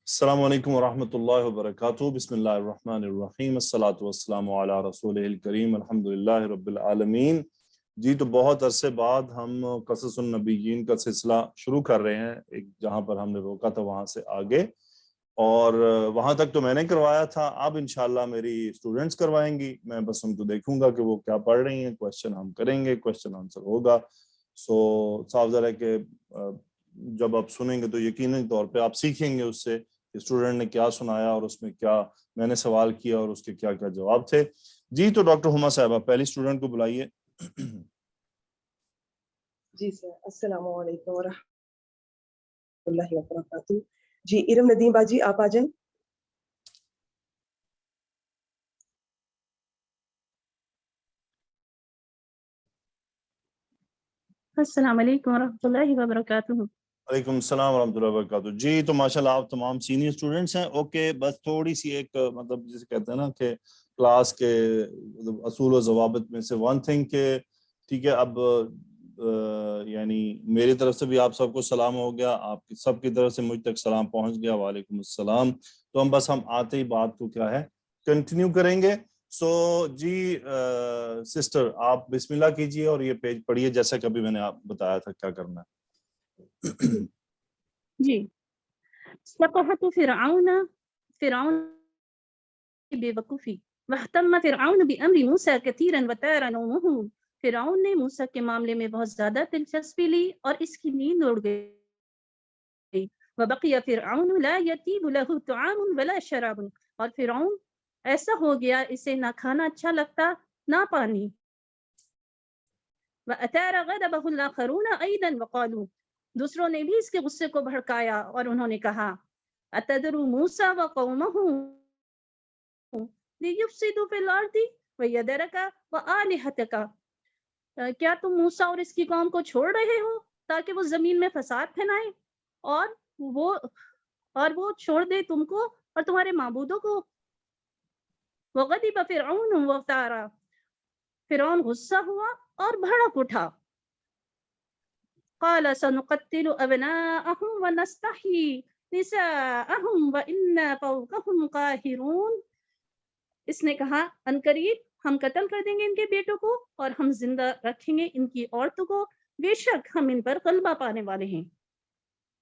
अस्सलामु अलैकुम वरहमतुल्लाहि वबरकातुहू बिस्मिल्लाहिर्रहमानिर्रहीम अस्सलातु वस्सलामु अला रसूलिहिल करीम अल्हम्दुलिल्लाहि रब्बिल आलमीन। जी, तो बहुत अरसे बाद हम क़ससुन नबिय्यीन का सिलसिला शुरू कर रहे हैं, एक जहाँ पर हमने रोका था वहाँ से आगे, और वहाँ तक तो मैंने करवाया था। अब इंशाल्लाह मेरी स्टूडेंट्स करवाएंगी, मैं बस उनको देखूंगा कि वो क्या पढ़ रही हैं, क्वेश्चन हम करेंगे, क्वेश्चन आंसर होगा। सो साफ ज़रा है कि जब आप सुनेंगे तो यकीनी तौर पे आप सीखेंगे उससे स्टूडेंट ने क्या सुनाया और उसमें क्या मैंने सवाल किया और उसके क्या क्या जवाब थे। जी, तो डॉक्टर हुमा साहबा पहली स्टूडेंट को बुलाइए। जी सर, अस्सलामु अलैकुम वरहमतुल्लाहि वबरकातुहू। जी, इरम नदीम बाजी आप आ जाएं। अस्सलाम वालेकुम रहमतुल्लाहि व बरकातुहू। वालेकुम सलाम रहमतुल्लाहि व बरकातुहू। जी, तो माशाल्लाह आप तमाम सीनियर स्टूडेंट्स हैं। ओके, बस थोड़ी सी एक मतलब जिसे कहते हैं ना कि क्लास के असूल व ज़वाबित में से वन थिंग के, ठीक है, अब यानी मेरी तरफ से भी आप सबको सलाम हो गया, आप सबकी तरफ से मुझ तक सलाम पहुंच गया, वालेकुम अस्सलाम। तो हम आते ही बात को क्या है कंटिन्यू करेंगे। सो जी सिस्टर आप बिस्मिल्लाह कीजिए और ये पेज पढ़िए जैसा कभी मैंने आप बताया था क्या करना है। जी, सफ़हतु फ़िरऔन बेवकूफ़ी वहतम्म फ़िरऔन बिअम्रि मूसा कसीरन वतारा नौमुहु। फ़िरऔन ने मूसा के मामले में बहुत ज्यादा दिलचस्पी ली और इसकी नींद उड़ गई। वबक़िय फ़िरऔन ला यतीबु लहु तुआमुन वला शराबुन। और फ़िरऔन ऐसा हो गया, इसे ना खाना अच्छा लगता ना पानी। वअतारा ग़ज़बहुल आख़रून अय्दन वक़ालू। दूसरों ने भी इसके गुस्से को भड़काया और उन्होंने कहा, अतदरू मूसा व कौमहु लियुफ़सिदू फ़िल अर्दि वयदरका व आलिहतका। क्या तुम मूसा और इसकी कौम को छोड़ रहे हो ताकि वो जमीन में फसाद फैलाएं और वो छोड़ दे तुमको और तुम्हारे माबूदों को। वग़ज़िब फ़िरऔन वतारा। फ़िरऔन गुस्सा हुआ और भड़क उठा। क़ाल सनुक़त्तिलु अबनाअहुम व नस्तहयी निसाअहुम व इन्ना फ़ौक़हुम क़ाहिरून। इसने कहा, अनकरीब हम कत्ल कर देंगे इनके बेटों को और हम जिंदा रखेंगे इनकी औरतों को, बेशक हम इन पर गलबा पाने वाले हैं।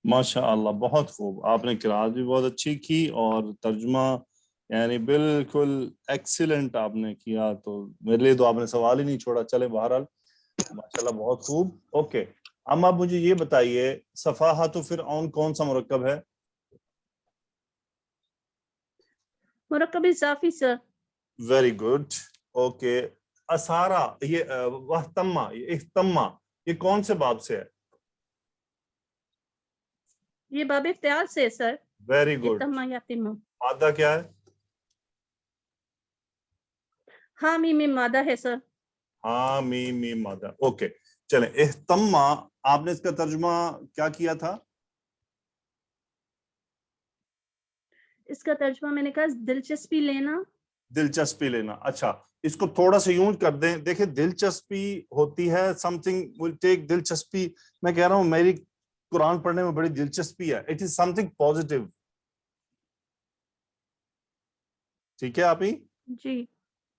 माशाअल्लाह, बहुत खूब, आपने किरात भी बहुत अच्छी की और तर्जुमा यानी बिल्कुल एक्सीलेंट आपने किया। तो मेरे लिए तो आपने सवाल ही नहीं छोड़ा। चले बहरहाल माशाल्लाह बहुत खूब। ओके, अब आप मुझे ये बताइए सफ़ाहतु फ़िरऔन कौन सा मुरक्कब है? मुरक्कब इज़ाफ़ी सर। Very good. ओके, असारा ये वहतम्मा ये इख्तम्मा ये कौन से बाब से है? ये बाब इफ्तियाल से है सर। Very good. इत्तम्मा यतिम्मु। मादा क्या है? हाँ मीम मादा है सर। हाँ मीम मादा। ओके, चलें इख्तम्मा, आपने इसका तर्जुमा क्या किया था? इसका तर्जुमा मैंने कहा दिलचस्पी लेना। दिलचस्पी लेना। अच्छा, इसको थोड़ा सा यूं कर दें। देखिए, दिलचस्पी होती है समथिंग विल टेक दिलचस्पी। मैं कह रहा हूं मेरी कुरान पढ़ने में बड़ी दिलचस्पी है, इट इज समथिंग पॉजिटिव। ठीक है आप ही? जी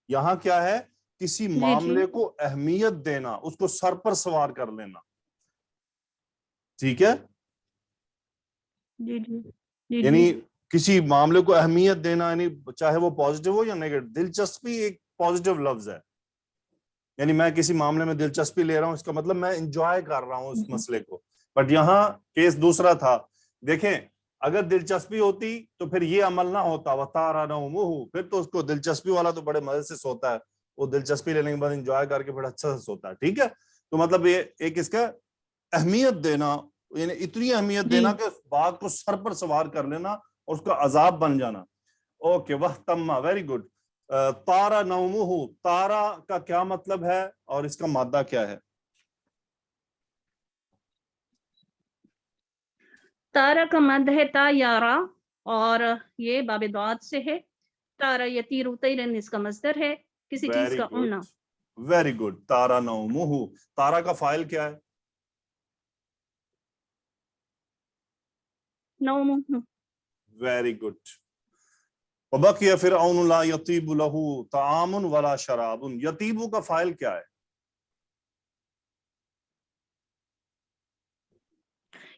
यहां क्या है, किसी जी जी मामले को अहमियत देना, उसको सर पर सवार कर लेना। ठीक है, जी जी जी जी यानी किसी मामले को अहमियत देना, यानी चाहे वो पॉजिटिव हो या नेगेटिव। दिलचस्पी एक पॉजिटिव लफ्ज है, यानी मैं किसी मामले में दिलचस्पी ले रहा हूं, इसका मतलब मैं इंजॉय कर रहा हूं उस मसले को। बट यहाँ केस दूसरा था। देखें, अगर दिलचस्पी होती तो फिर ये अमल ना होता, वतारा नौमुहु, फिर तो उसको दिलचस्पी वाला तो बड़े मजे से सोता है, वो दिलचस्पी लेने के बाद इंजॉय करके फिर अच्छा से सोता है। ठीक है, तो मतलब ये एक इसका अहमियत देना, यानी इतनी अहमियत जी देना कि उस बात को सर पर सवार कर लेना और उसका अजाब बन जाना। ओके, वह तम्मा, वेरी गुड। तारा नौमुहु, तारा का क्या मतलब है और इसका मादा क्या है? तारा का मद है ता यारा और ये बाबे दाद से है। तारा यतीरु तैरन इसका मस्दर है, किसी चीज वेरी का गुड, उड़ना। Very good. तारा नौमुहु, तारा का फाइल क्या है? नौमुहु। Very good. वबकिया फिरऔन ला यतीबु लहू तामुन वला शराबुन. यतीबु का फाइल क्या है?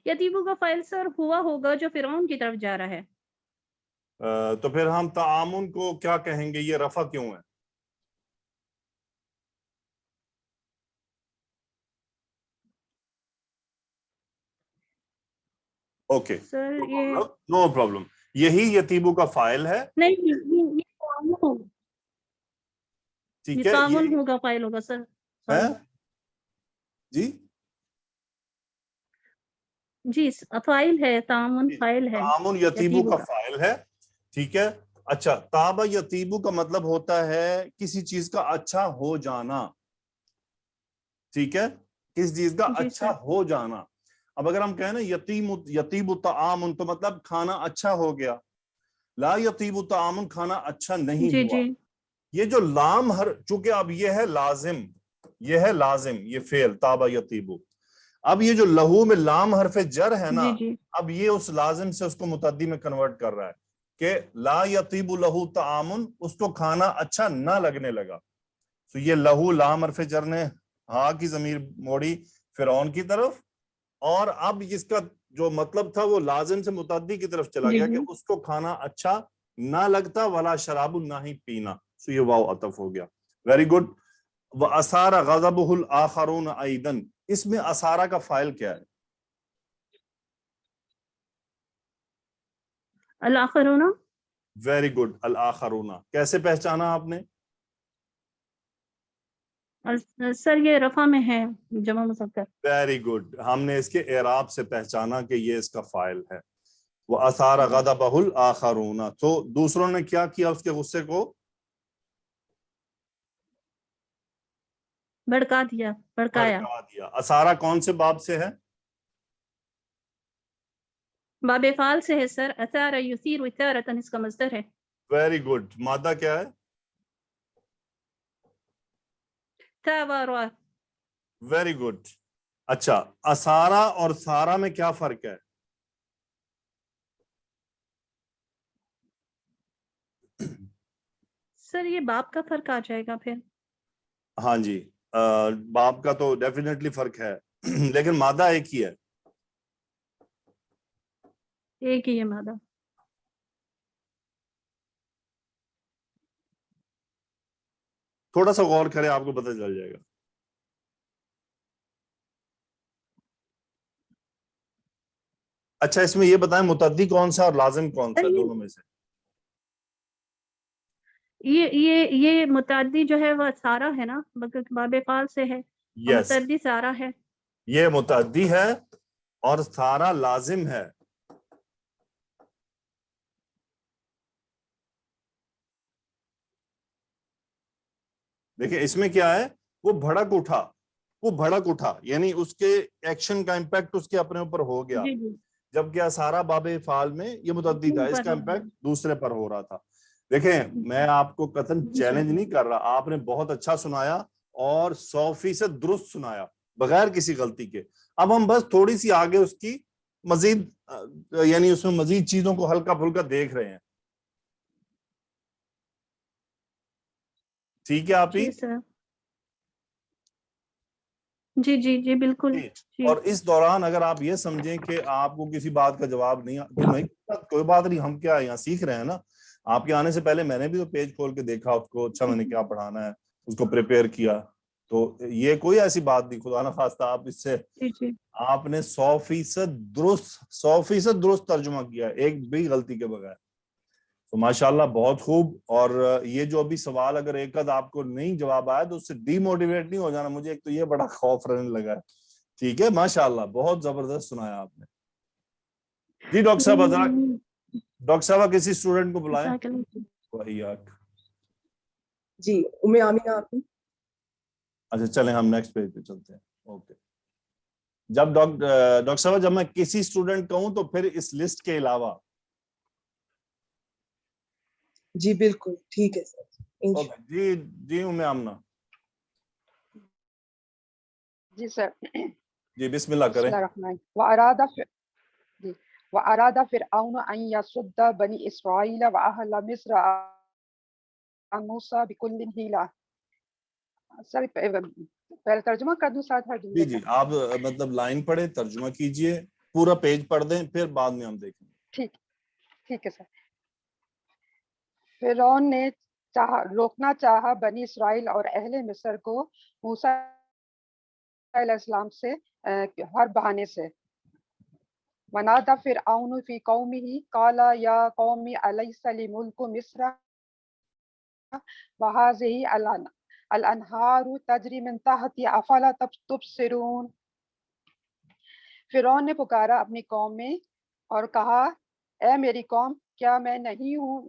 यतीबु का फाइल सर हुआ होगा जो फिरौन की तरफ जा रहा है. तो फिर हम तामुन को क्या कहेंगे? ये रफा क्यों है? ओके, सर ये नो प्रॉब्लम. यही यतीबु का फाइल है. नहीं, ये तामुन होगा. ठीक ये है, तामुन होगा फाइल होगा सर. है जी जी फाइल है, तामुन फाइल है. तामुन यतीबु यतीबु का का. फाइल है. ठीक है. अच्छा, ताबा यतीबु का मतलब होता है किसी चीज का अच्छा हो जाना. ठीक है, किस चीज का जी अच्छा सर. हो जाना. अब अगर हम कहें ना यतीबु तामुन, तो मतलब खाना अच्छा हो गया. ला यतीबु तामुन, खाना अच्छा नहीं जी हुआ. जी ये जो लाम हर, चूंकि अब ये है लाजिम, ये है लाजिम, ये फेल ताबा यतीबु. अब ये जो लहू में लाम हरफे जर है ना, जी जी अब ये उस लाजिम से उसको मुतद्दी में कन्वर्ट कर रहा है कि ला यतीबु लहू तामुन, उसको खाना अच्छा ना लगने लगा. तो ये लहू लाम हरफे जर ने हा की जमीर मोड़ी फिरौन की तरफ, और अब इसका जो मतलब था वो लाजिम से मुतद्दी की तरफ चला जी गया कि जी. उसको खाना अच्छा ना लगता, वला शराबु, ना ही पीना. सो ये वाव अतफ हो गया. Very good. व असारा गज़बुहुल आखरून ऐदन, इसमें असारा का फाइल क्या है? अल आखिरुना. वेरी गुड, अल आखरूना. कैसे पहचाना आपने? सर ये रफा में है, जमा मुज़क्कर. वेरी गुड, हमने इसके एराब से पहचाना कि ये इसका फाइल है. वो असारा गज़बहुल आखरूना. तो दूसरों ने क्या किया? उसके गुस्से को भड़का दिया, भड़काया. भड़का दिया. असारा कौन से बाब से है? बाबे फाल से है सर. असारा युसीरु इतारतन इसका मस्दर है. Very good. मादा क्या है? तावारा. Very good. अच्छा, असारा और सारा में क्या फर्क है? सर ये बाप का फर्क आ जाएगा फिर. हाँ जी, बाप का तो डेफिनेटली फर्क है लेकिन मादा एक ही है. एक ही है मादा. थोड़ा सा गौर करें, आपको पता चल जाएगा. अच्छा, इसमें ये बताएं मुतद्दी कौन सा और लाजिम कौन सा, दोनों में से? ये मुतद्दी जो है वह सारा है ना, बाबे फाल से है. और यस, मुतद्दी सारा है. ये मुतद्दी है और सारा लाजिम है. देखिए इसमें क्या है, वो भड़क उठा, यानी उसके एक्शन का इम्पैक्ट उसके अपने ऊपर हो गया. जी जी. जबकि सारा बाबे फाल में ये मुतद्दी था, इसका इम्पैक्ट दूसरे पर हो रहा था. देखें, मैं आपको कतन चैलेंज नहीं कर रहा, आपने बहुत अच्छा सुनाया और 100% दुरुस्त सुनाया बगैर किसी गलती के. अब हम बस थोड़ी सी आगे उसकी मजीद, यानी उसमें मजीद चीजों को हल्का फुल्का देख रहे हैं. ठीक है आप ही? जी सर. जी जी जी बिल्कुल. जी. और इस दौरान अगर आप ये समझें कि आपको किसी बात का जवाब नहीं तो नहीं, कोई बात नहीं, हम क्या यहाँ सीख रहे हैं ना. आपके आने से पहले मैंने भी तो पेज खोल के देखा उसको, अच्छा मैंने क्या पढ़ाना है, उसको प्रिपेयर किया. तो ये कोई ऐसी बात नहीं, खुदा ना खास्ता आप इससे, जी जी. आपने 100% दुरुस्त तर्जुमा किया, एक भी गलती के बगैर. तो माशाल्लाह, बहुत खूब. और ये जो अभी सवाल अगर एक आध आपको नहीं जवाब आया तो उससे डीमोटिवेट नहीं हो जाना. मुझे एक तो ये बड़ा खौफ रहने लगा है. ठीक है, माशाल्लाह, बहुत जबरदस्त सुनाया आपने. जी डॉक्टर साहब, डॉक्टर साहब किसी स्टूडेंट को बुलाएं. वही यार. जी उम्मे आमिना आपकी. अच्छा चलें, हम नेक्स्ट पेज पे चलते हैं. ओके. जब डॉक्टर साहब, जब मैं किसी स्टूडेंट कहूं तो फिर इस लिस्ट के अलावा? जी बिल्कुल ठीक है सर. ओके जी. जी उम्मे आमना. जी सर. जी बिस्मिल्लाह करें. बिस्मिल्लाहिर्रहमानिर्रहीम. व अरादा जी وأراد فرعون أن يصد بني إسرائيل وأهل مصر عن موسى بكل حيلة. سر پہلے ترجمہ کر دوں ساتھ ہر جملے جی کا؟ آپ مطلب لائن پڑھیں، ترجمہ کیجئے، پورا پیج پڑھ دیں، پھر بعد میں ہم دیکھیں گے۔ ٹھیک ہے سر۔ فرعون نے روکنا چاہا بنی اسرائیل اور اہل مصر کو موسیٰ علیہ السلام سے ہر بہانے سے۔ ونادى فرعون في قومه قال يا قوم أليس لي ملك مصر وهذه الأنهار تجري من تحتي أفلا تبصرون۔ فرعون نے پکارا اپنی قوم میں اور کہا اے میری قوم، کیا میں نہیں ہوں،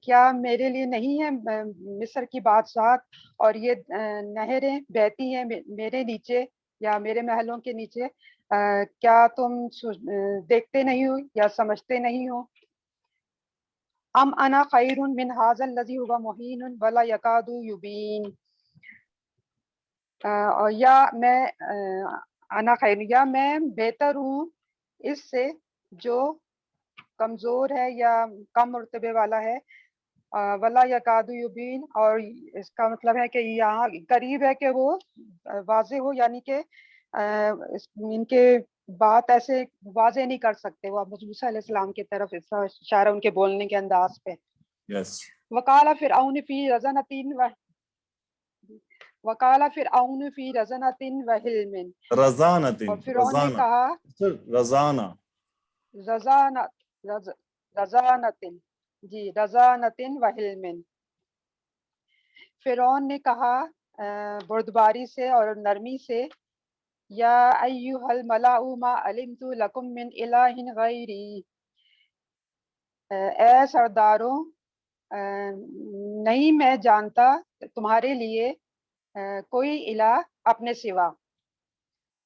کیا میرے لیے نہیں ہے مصر کی بادشاہت اور یہ نہریں بہتی ہیں میرے نیچے یا میرے محلوں کے نیچے؟ کیا تم دیکھتے نہیں ہو یا سمجھتے نہیں ہو؟ ام انا خیر من ھذا الذی ھو مہین ولا یکاد یبین، یا میں انا خیر، یا میں بہتر ہوں اس سے جو کمزور ہے یا کم مرتبے والا ہے، ولا یکاد یبین، اور اس کا مطلب ہے کہ یہاں قریب ہے کہ وہ واضح ہو، یعنی کہ ان کے بات ایسے واضح نہیں کر سکتے۔ وہ موسیٰ علیہ السلام کی طرف اس کا اشارہ ان کے بولنے کے انداز پہ۔ وقال فرعون فی رزنۃ وحلم، اور فرعون نے کہا رزانۃ وحلم، فرعون نے کہا بردباری سے اور نرمی سے، یا ایھا الملأ ما علمت لکم من الہ غیری، اے سرداروں نہیں میں جانتا تمہارے لیے کوئی الہ اپنے سوا۔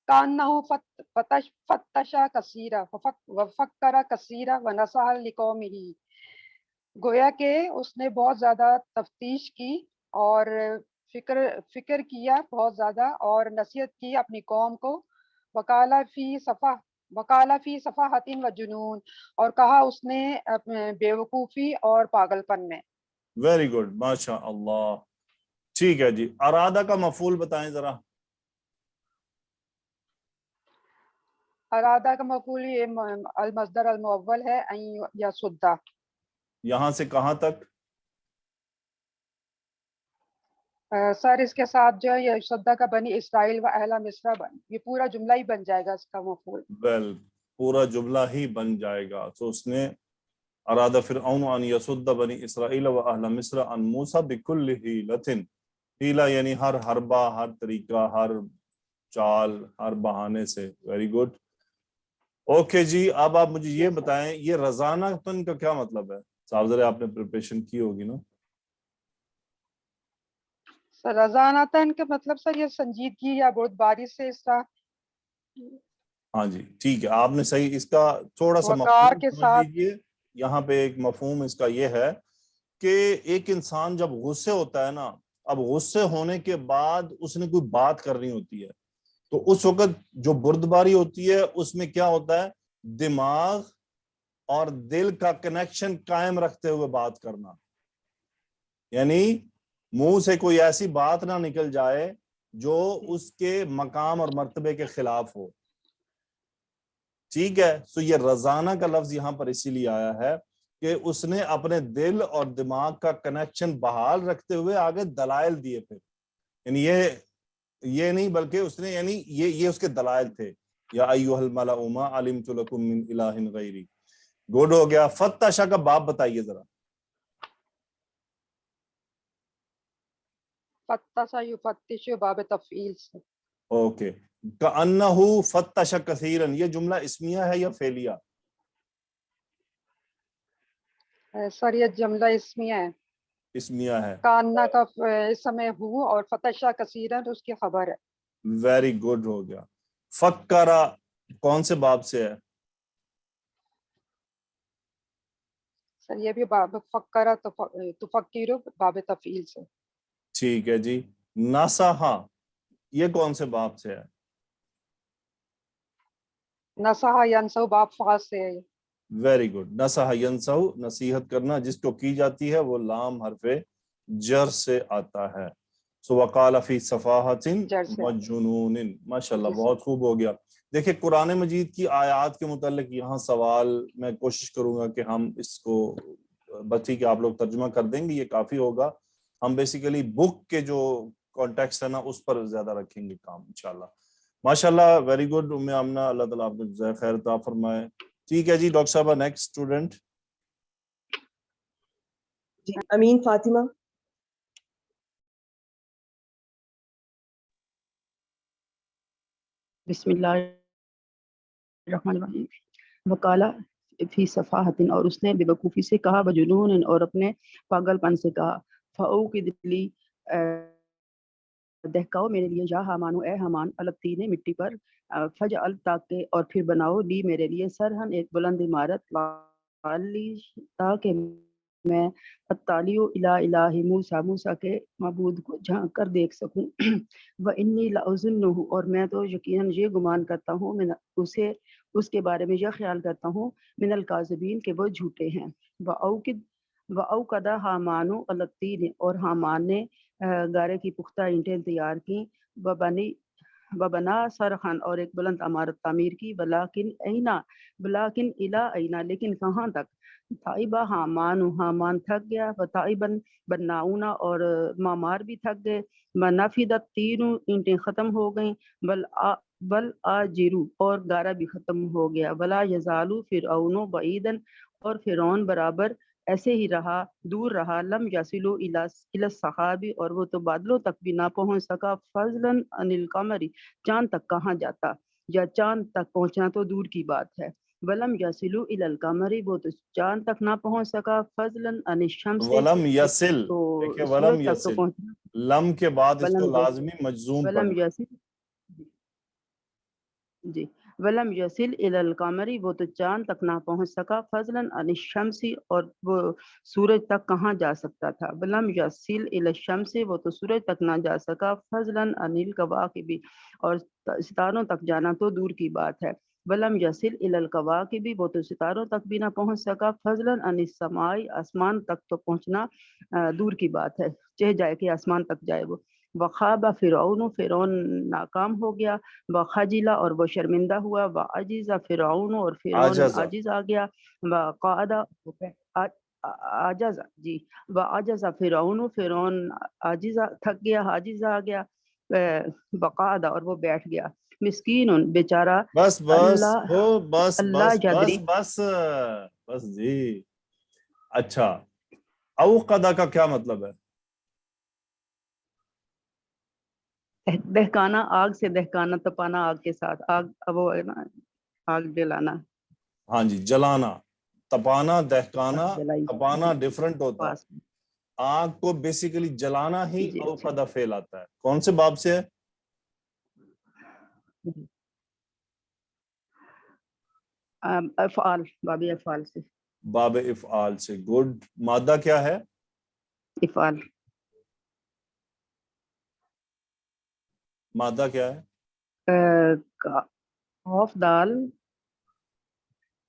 کأنہ فتش کثیرا وفکر کثیرا ونصح لقومہ، گویا کہ اس نے بہت زیادہ تفتیش کی اور فکر کیا بہت زیادہ اور نصیحت کی اپنی قوم کو۔ وقال فی صفاحۃ و جنون، اور کہا اس نے بے وقوفی اور پاگل پن میں۔ ویری گڈ، ماشاء اللہ۔ ٹھیک ہے جی، ارادہ کا مفعول بتائیں ذرا۔ ارادہ کا مفعول یہ المصدر المؤول ہے، ان یصد۔ یہاں سے کہاں تک؟ سر اس کے ساتھ جو ہے یہ شدہ کا بنی اسرائیل و اہل مصر، یہ پورا جملہ ہی بن جائے گا اس کا مفعول۔ پورا جملہ ہی بن جائے گا۔ تو اس نے ارادہ فرعون ان یصد بنی اسرائیل و اہل مصر عن موسیٰ بکل حیلۃ، حیلہ یعنی ہر حربہ، ہر طریقہ، ہر چال، ہر بہانے سے۔ ویری گڈ، اوکے جی۔ اب آپ مجھے یہ بتائیں، یہ رزانہ تن کا کیا مطلب ہے؟ صاحب ذرا آپ نے پریپریشن کی ہوگی نا۔ رضانتاً کا مطلب سر یہ سنجیدگی یا بردباری سے، اس طرح۔ ہاں جی ٹھیک ہے، آپ نے صحیح، اس کا تھوڑا سا وقار مفہوم کے سمجھ ساتھ۔ لیجئے۔ یہاں پہ ایک مفہوم اس کا یہ ہے کہ ایک انسان جب غصے ہوتا ہے نا، اب غصے ہونے کے بعد اس نے کوئی بات کرنی ہوتی ہے، تو اس وقت جو بردباری ہوتی ہے اس میں کیا ہوتا ہے؟ دماغ اور دل کا کنیکشن قائم رکھتے ہوئے بات کرنا، یعنی منہ سے کوئی ایسی بات نہ نکل جائے جو اس کے مقام اور مرتبے کے خلاف ہو۔ ٹھیک ہے، سو یہ رزانہ کا لفظ یہاں پر اسی لیے آیا ہے کہ اس نے اپنے دل اور دماغ کا کنیکشن بحال رکھتے ہوئے آگے دلائل دیے پھر، یعنی یہ نہیں بلکہ اس نے، یعنی یہ اس کے دلائل تھے۔ یا ایھا الملأ ما علمت لکم من الہ غیری۔ گڈ ہو گیا۔ فتشا کا باب بتائیے ذرا۔ فتش یفتش باب تفعیل سے۔ اوکے، کأنہ فتش کثیرا، یہ جملہ اسمیہ ہے یا فعلیہ؟ سر یہ جملہ اسمیہ ہے۔ اسمیہ ہے۔ کاننا کا اسم ہو اور فتشا کثیرن اس کی خبر ہے۔ ویری گڈ ہو گیا۔ فکرا کون سے باب سے ہے؟ سر یہ بھی باب فکرہ تفکر باب تفعیل سے۔ ٹھیک ہے جی۔ نصحا یہ کون سے باب سے ہے؟ नसहा यंसहु बाप फास से है। Very good. नसह यंसहु, नसीहत करना जिसको की जाती है, वो लाम हरफे जर से आता है। सो वकाल फी सफाहतिन जर से व जुनूनिन, माशाल्लाह जी बहुत खूब हो गया। देखिए कुरान मजीद की आयत के मुतालिक यहाँ सवाल मैं कोशिश करूंगा कि हम इसको बच्ची के आप लोग तर्जुमा कर देंगे, ये काफी होगा। हम बेसिकली बुक के जो कॉन्टेक्स्ट है ना उस पर ज्यादा रखेंगे काम इंशाल्लाह। माशाल्लाह, वेरी गुड उम्मे आमना, अल्लाह ताला आपको जज़ाए खैर अता फरमाए। ठीक है जी डॉक्टर साहब, नेक्स्ट स्टूडेंट। जी अमीन फातिमा। बिस्मिल्लाहिर्रहमानिर्रहीम। वकाला फी सफाहतिन, और उसने बेवकूफ़ी से कहा, वजुनून, और अपने पागलपन से कहा, फ़ाऊ की दिली, दहकाओ मेरे लिए, या हमानो ए हमान, अलत्ती ने मिट्टी पर, फज अल ताके, और फिर बनाओ ली मेरे लिए, सरहन एक बुलंद इमारत, ताकि मैं अत्तालियो इला इलाही मूसा, मूसा के मबूद को झांक कर देख सकूं। व इन्नी लाउज़ुन्नुहु, और मैं तो यकीनन ये गुमान करता हूँ, मैं उसे उसके बारे में यह ख्याल करता हूँ, मिनल काज़िबीन, के वो झूठे हैं। व औकदा हामानु अलत्ती ने, और हामान ने गारे की पुख्ता ईंटें तैयार की, बबना सरखन, और एक बुलंद इमारत तामीर की, वलाकिन इला ऐना, लेकिन कहाँ तक, ताइबा हामान थक गया, बताइबन बनाउना, और मामार भी थक गए, मनाफिदत तीनों ईंटें खत्म हो गईं, बल आजिरू, और गारा भी खत्म हो गया, वला यजालू फिरऔनो बईदन, और फिरौन बराबर ऐसे ही रहा, दूर रहा, लम यासिलु इला सहाबी, और वो तो बादलों तक भी ना पहुंच सका, फजलन अनिल कमरी, चांद तक कहाँ जाता, या चांद तक पहुंचना तो दूर की बात है। वलम यासिलु इलल कमरी, वो तो चांद तक ना पहुंच सका, फजलन अनिल शम्स से, वलम यसिल, तो देखिए सूरज वलम तक तो यसिल, पहुंचना। लम के बाद इसको वलम यसिल, लाजमी मजजूम वलम पढ़ना। यसिल जी, वलम यसिल इलल कमरी, वो तो चांद तक ना पहुंच सका, फजलन अनिश शम्सी, और वो सूरज तक कहाँ जा सकता था। वलम यसिल इलल शम्सी, वो तो सूरज तक ना जा सका, फजलन अनिल कवाकिबी, और सितारों तक जाना तो दूर की बात है। वलम यसिल इलल कवाकिबी, वो तो सितारों तक भी ना पहुंच सका, फजलन अनिस समाई, आसमान तक तो पहुंचना दूर की बात है, चाहे जाए कि आसमान तक जाए वो। वखाबा फिरौन, फिरौन नाकाम हो गया, वखजिला, और वो शर्मिंदा हुआ, व अजीज़ा फिरौन, और फिरौन आजजा, आजिज आ गया, व क़ादा आजज़ा जी, व आजज़ा फिरौन, फिरौन आजिज़ा थक गया, आजिज़ा आ गया, वक़ादा, और वो बैठ गया, मिस्कीन बेचारा, बस बस अल्लाह हो, बस अल्लाह बस बस यदरी, बस बस जी। अच्छा, औकदा का क्या मतलब है? दहकाना, आग से दहकाना, तपाना आग के साथ, आग वो है ना, आग जलाना, हाँ जी, जलाना। तपाना, दहकाना, आग जलाई तपाना डिफरेंट होता है। पास। आग को बेसिकली जलाना ही जी अच्छा, औकदा फेल आता है। कौन से बाब से है? अफ़आल, बाबी अफ़आल से, बाब इफ़आल से। गुड। मादा क्या है? इफ़आल, मादा क्या है? खौफ दाल,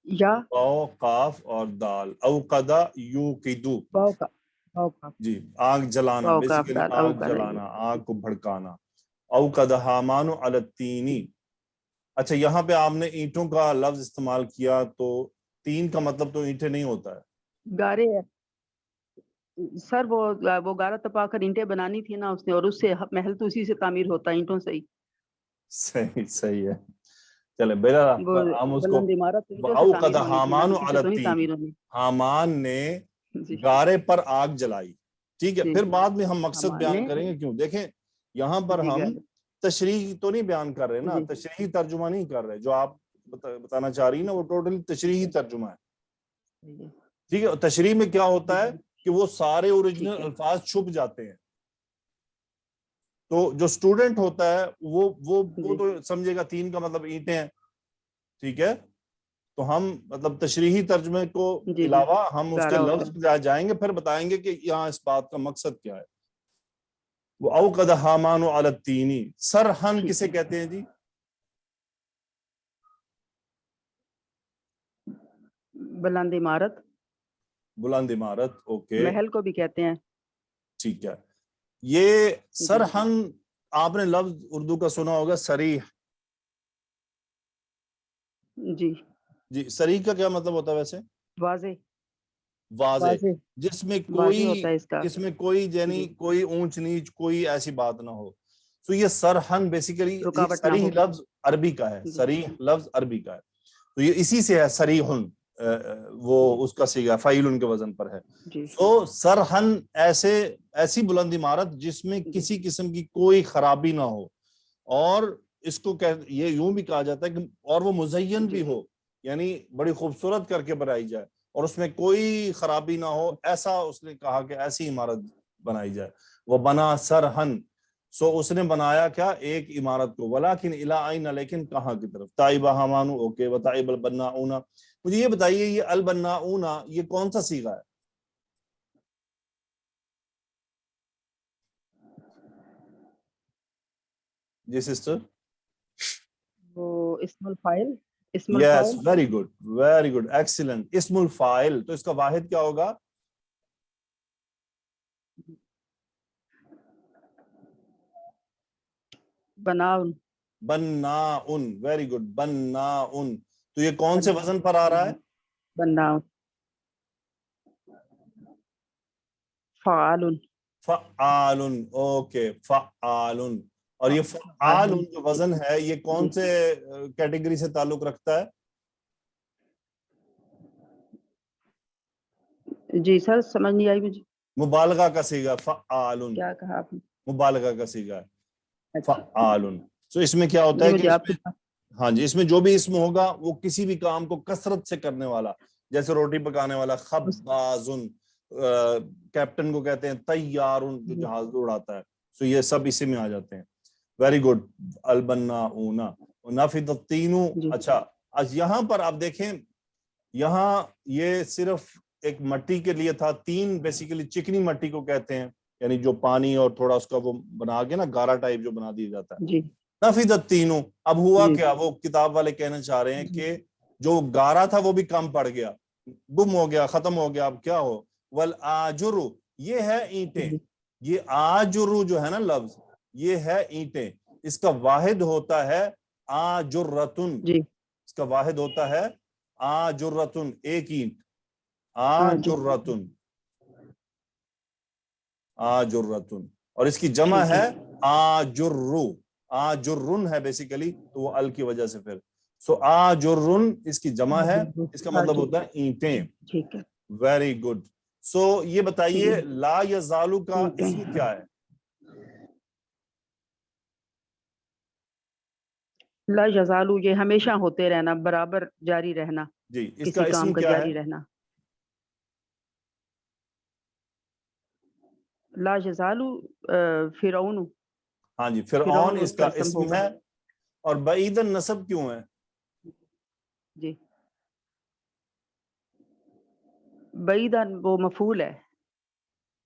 या औ काफ और दाल। औकदा यूकिदू, वाव का, वाव का, जी आग जलाना, वाव का बेसिकली दाल, अव आग का जलाना, आग को भड़काना। औकदा हामानु अलत्तीनी। अच्छा, यहाँ पे आपने ईंटों का लफ्ज इस्तेमाल किया, तो तीन का मतलब तो ईंटें नहीं होता है। गारे सर, वो गारा तपाकर ईंटें बनानी थी ना उसने, और उससे महल तो उसी से तामीर होता है, ईंटों से ही। सही सही है। चले बेरा, वो हम उसको बुलंद इमारत तो ईंटों से तामीर औकदा होनी थी ना, हामानु मिट्टी से तो नहीं अलत्तीनी, तामीर होनी। हामान ने जी गारे पर आग जलाई। ठीक है, जी, फिर बाद में हम मकसद हमारे बयान ने, करेंगे क्यों। देखें, यहाँ पर जी हम गारे, तशरीह तो नहीं बयान कर रहे ना, जी तशरीही तर्जुमा नहीं कर रहे। जो आप बताना चाह रही है ना, वो टोटली तशरीही तर्जुमा है। जी, ठीक है, तशरीह में क्या होता है जी, कि वो सारे ओरिजिनल ठीक है, अल्फाज छुप जाते हैं। तो जो स्टूडेंट होता है वो जी तो समझेगा तीन का मतलब ईंटें हैं। ठीक है, तो हम मतलब तशरीही तर्जुमे को जी जी, अलावा हम उसके गारा होता लफ्ज है, पे जाएंगे, फिर बताएंगे कि यहाँ इस बात का मकसद क्या है। वो औकद हामानु अलत्तीनी, सरहन ठीक किसे है। कहते हैं जी? بلند عمارت، بلند عمارت. اوکے محل کو بھی کہتے ہیں. ٹھیک ہے. یہ سرحن آپ نے لفظ اردو کا سنا ہوگا صریح. جی جی صریح کا کیا مطلب ہوتا ہے ویسے؟ واضح. واضح، جس میں واضح ہوتا ہے اس کا. کوئی یعنی جی. کوئی اونچ نیچ کوئی ایسی بات نہ ہو. تو یہ سرحن بیسیکلی رکاوٹ نہ صریح ہو. لفظ عربی کا ہے. جی. صریح لفظ عربی کا ہے. تو یہ اسی سے ہے صریحن، وہ اس کا صیغہ فعیل کے وزن پر ہے. جی. تو سرحن ایسی بلند عمارت جس میں کسی قسم کی کوئی خرابی نہ ہو، اور اس کو یہ یوں بھی کہا جاتا ہے کہ اور وہ مزین بھی ہو، یعنی بڑی خوبصورت کر کے بنائی جائے اور اس میں کوئی خرابی نہ ہو. ایسا اس نے کہا کہ ایسی عمارت بنائی جائے. وہ بنا سرحن، سو اس نے بنایا کیا؟ ایک عمارت کو. ولیکن الی اینا، لیکن کہاں کی طرف؟ تائبہ حمانو. اوکے. وتائب البناؤن. مجھے یہ بتائیے یہ البناؤن یہ کون سا صیغہ ہے؟ جی سسٹر. وہ اسم الفاعل. Yes very good very good excellent. اسم الفاعل. تو اس کا واحد کیا ہوگا؟ بناؤن. بناؤن. ویری گڈ بناؤن. تو یہ کون سے وزن پر آ رہا ہے؟ بناؤن. فعال. فعال. اوکے فعال. اور یہ فعال جو وزن ہے یہ کون سے کیٹیگری سے تعلق رکھتا ہے؟ جی سر سمجھ نہیں آئی مجھے. مبالغہ کا صیغہ. فعال. کیا کہا آپ نے؟ مبالغہ کا صیغہ ہے فعال. تو اس میں کیا ہوتا ہے کہ ہاں جی، اس میں جو بھی اسم ہوگا وہ کسی بھی کام کو کثرت سے کرنے والا، جیسے روٹی پکانے والا خبازن، کیپٹن کو کہتے ہیں طیارن جو جہاز اڑاتا ہے. تو یہ سب اسی میں آ جاتے ہیں. Very good. البناؤن. نفد الطین. اچھا یہاں پر آپ دیکھیں، یہاں یہ صرف ایک مٹی کے لیے تھا. تین بیسیکلی چکنی مٹی کو کہتے ہیں، یعنی جو پانی اور تھوڑا اس کا وہ بنا کے نا گارا ٹائپ جو بنا دیا جاتا ہے. نفد الطین. اب ہوا کیا؟ وہ کتاب والے کہنا چاہ رہے ہیں کہ جو گارا تھا وہ بھی کم پڑ گیا، گم ہو گیا، ختم ہو گیا. اب کیا ہو؟ والآجر. یہ ہے اینٹیں. یہ آجر جو ہے نا لفظ، یہ ہے اینٹیں. اس کا واحد ہوتا ہے آجرتن. اس کا واحد ہوتا ہے آجرتن، ایک اینٹ. آجرتن. آجرتن. اور اس کی جمع ہے آجرو. آجرن ہے بیسیکلی، تو وہ ال کی وجہ سے پھر سو آجرن اس کی جمع ہے. اس کا مطلب ہوتا ہے اینٹیں. ٹھیک ہے. Very good. سو یہ بتائیے لا یزالو کا اسم کیا ہے؟ لا یزالو یہ ہمیشہ ہوتے رہنا، برابر جاری رہنا. جی اس کا اسم کیا ہے؟ جاری رہنا. لا یزالو فرعون. ہاں جی فرعون اس کا اسم ہے. اور بعیدن نسب کیوں ہے؟ جی بعیدن وہ مفعول ہے.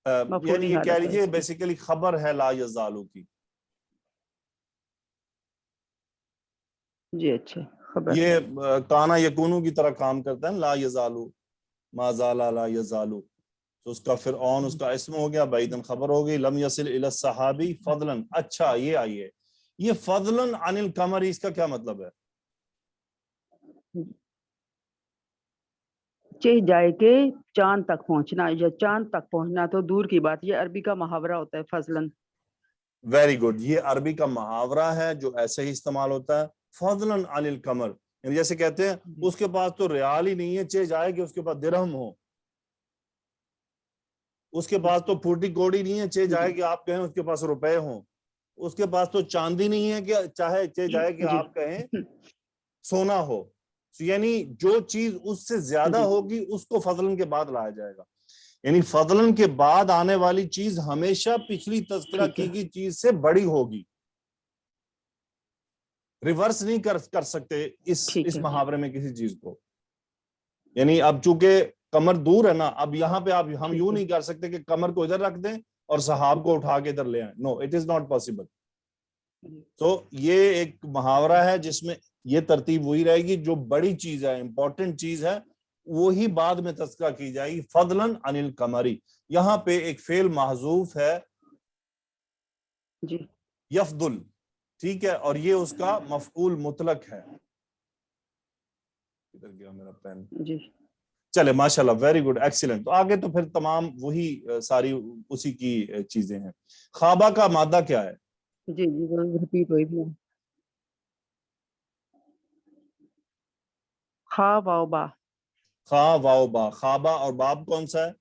یعنی یہ کہہ لیجیے بیسیکلی خبر ہے لا یزالو کی. جی اچھا خبر. یہ کانا یکونو کی طرح کام کرتا ہے. لا یزالو، ما زالا لا یزالو. تو اس کا فرعون اس کا اسم ہو گیا، بعیدن خبر ہو گئی. لم یصل الی الصحابی فضلا. اچھا یہ آئیے، یہ فضلا عن القمر اس کا کیا مطلب ہے؟ چہ جائے کہ چاند تک پہنچنا، یا چاند تک پہنچنا تو دور کی بات. یہ عربی کا محاورہ ہوتا ہے فضلاً. Very good. یہ عربی کا محاورہ ہے جو ایسے ہی استعمال ہوتا ہے. فضلاً عن القمر، یعنی جیسے کہتے ہیں اس کے پاس تو ریال ہی نہیں ہے، چہ جائے کہ اس کے پاس درہم ہو. اس کے پاس تو پھوٹی کوڑی نہیں ہے، چہ جائے کہ آپ کہیں اس کے پاس روپے ہوں. اس کے پاس تو چاندی نہیں ہے کہ چاہے چہ جائے کہ آپ کہیں سونا ہو. یعنی جو چیز اس سے زیادہ ہوگی اس کو فضلن کے بعد لایا جائے گا. یعنی فضلن کے بعد آنے والی چیز ہمیشہ پچھلی تذکرہ کی گئی چیز سے بڑی ہوگی. ریورس نہیں کر سکتے اس محاورے میں کسی چیز کو. یعنی اب چونکہ کمر دور ہے نا، اب یہاں پہ ہم یوں نہیں کر سکتے کہ کمر کو ادھر رکھ دیں اور صحاب کو اٹھا کے ادھر لے آئیں. نو اٹ از ناٹ پاسبل. تو یہ ایک محاورہ ہے جس میں یہ ترتیب وہی رہے گی، جو بڑی چیز ہے، امپورٹنٹ چیز ہے، वही बाद में तस्करा की जाएगी, फضلاً अनिल कमरी। यहाँ पे एक फेल महजूफ है जी यफदुल, ठीक है, और ये उसका मफऊल मुतलक है। इधर गया मेरा पेन। जी चले माशाल्लाह, वेरी गुड, एक्सीलेंट। तो आगे तो फिर तमाम वही सारी उसी की चीजें हैं। खाबा का मादा क्या है? जी जी वो रिपीट हुई भी है। खा वाओ बा। खा वाओ बा, खाबा और बाब कौन सा है?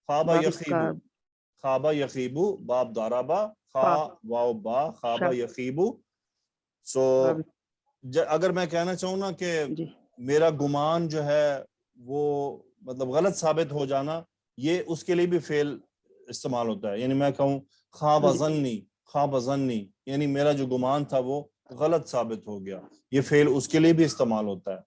खाबा बाब इसका यखीबू, खाबा यखीबू, बाब दाराबा, खा खा वाओ बा, खाबा शा यखीबू। सो बाब अगर मैं कहना चाहूँ ना कि जी मेरा गुमान जो है वो मतलब गलत साबित हो जाना, ये उसके लिए भी फेल इस्तेमाल होता है। यानी मैं कहूँ ख्वाब जी ज़न्नी, ख्वाब ज़न्नी, यानी मेरा जो गुमान था वो गलत साबित हो गया, ये फेल उसके लिए भी इस्तेमाल होता है।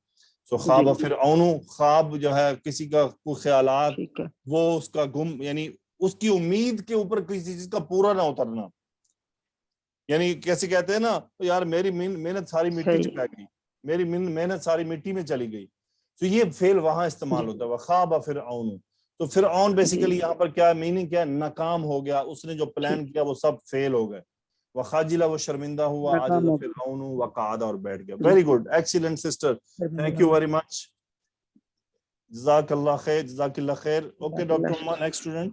सो जी ख्वाब फिरऔनु, ख्वाब जो है किसी का कोई ख्यालात, ठीक है वो उसका गुम, यानी उसकी उम्मीद के ऊपर किसी चीज का पूरा ना उतरना। यानी कैसे कहते हैं ना, तो यार मेरी मेहनत सारी मिट्टी सही चुका गई, मेरी मेहनत सारी मिट्टी में चली गई। तो ये फेल वहां इस्तेमाल जी होता है, वखाब फिरऔन। तो फिरऔन जी बेसिकली यहाँ पर क्या मीनिंग, क्या है, नाकाम हो गया, उसने जो प्लान ठीक किया वो सब फेल हो गए। वखाजिला, वो शर्मिंदा हुआ, नाकाम आजिज़ हो फिरऔन वकादा, और बैठ गया। जी very good, excellent sister, thank you very much, जज़ाकल्लाह खैर, जज़ाकल्लाह खैर। Okay doctor Uma, next student.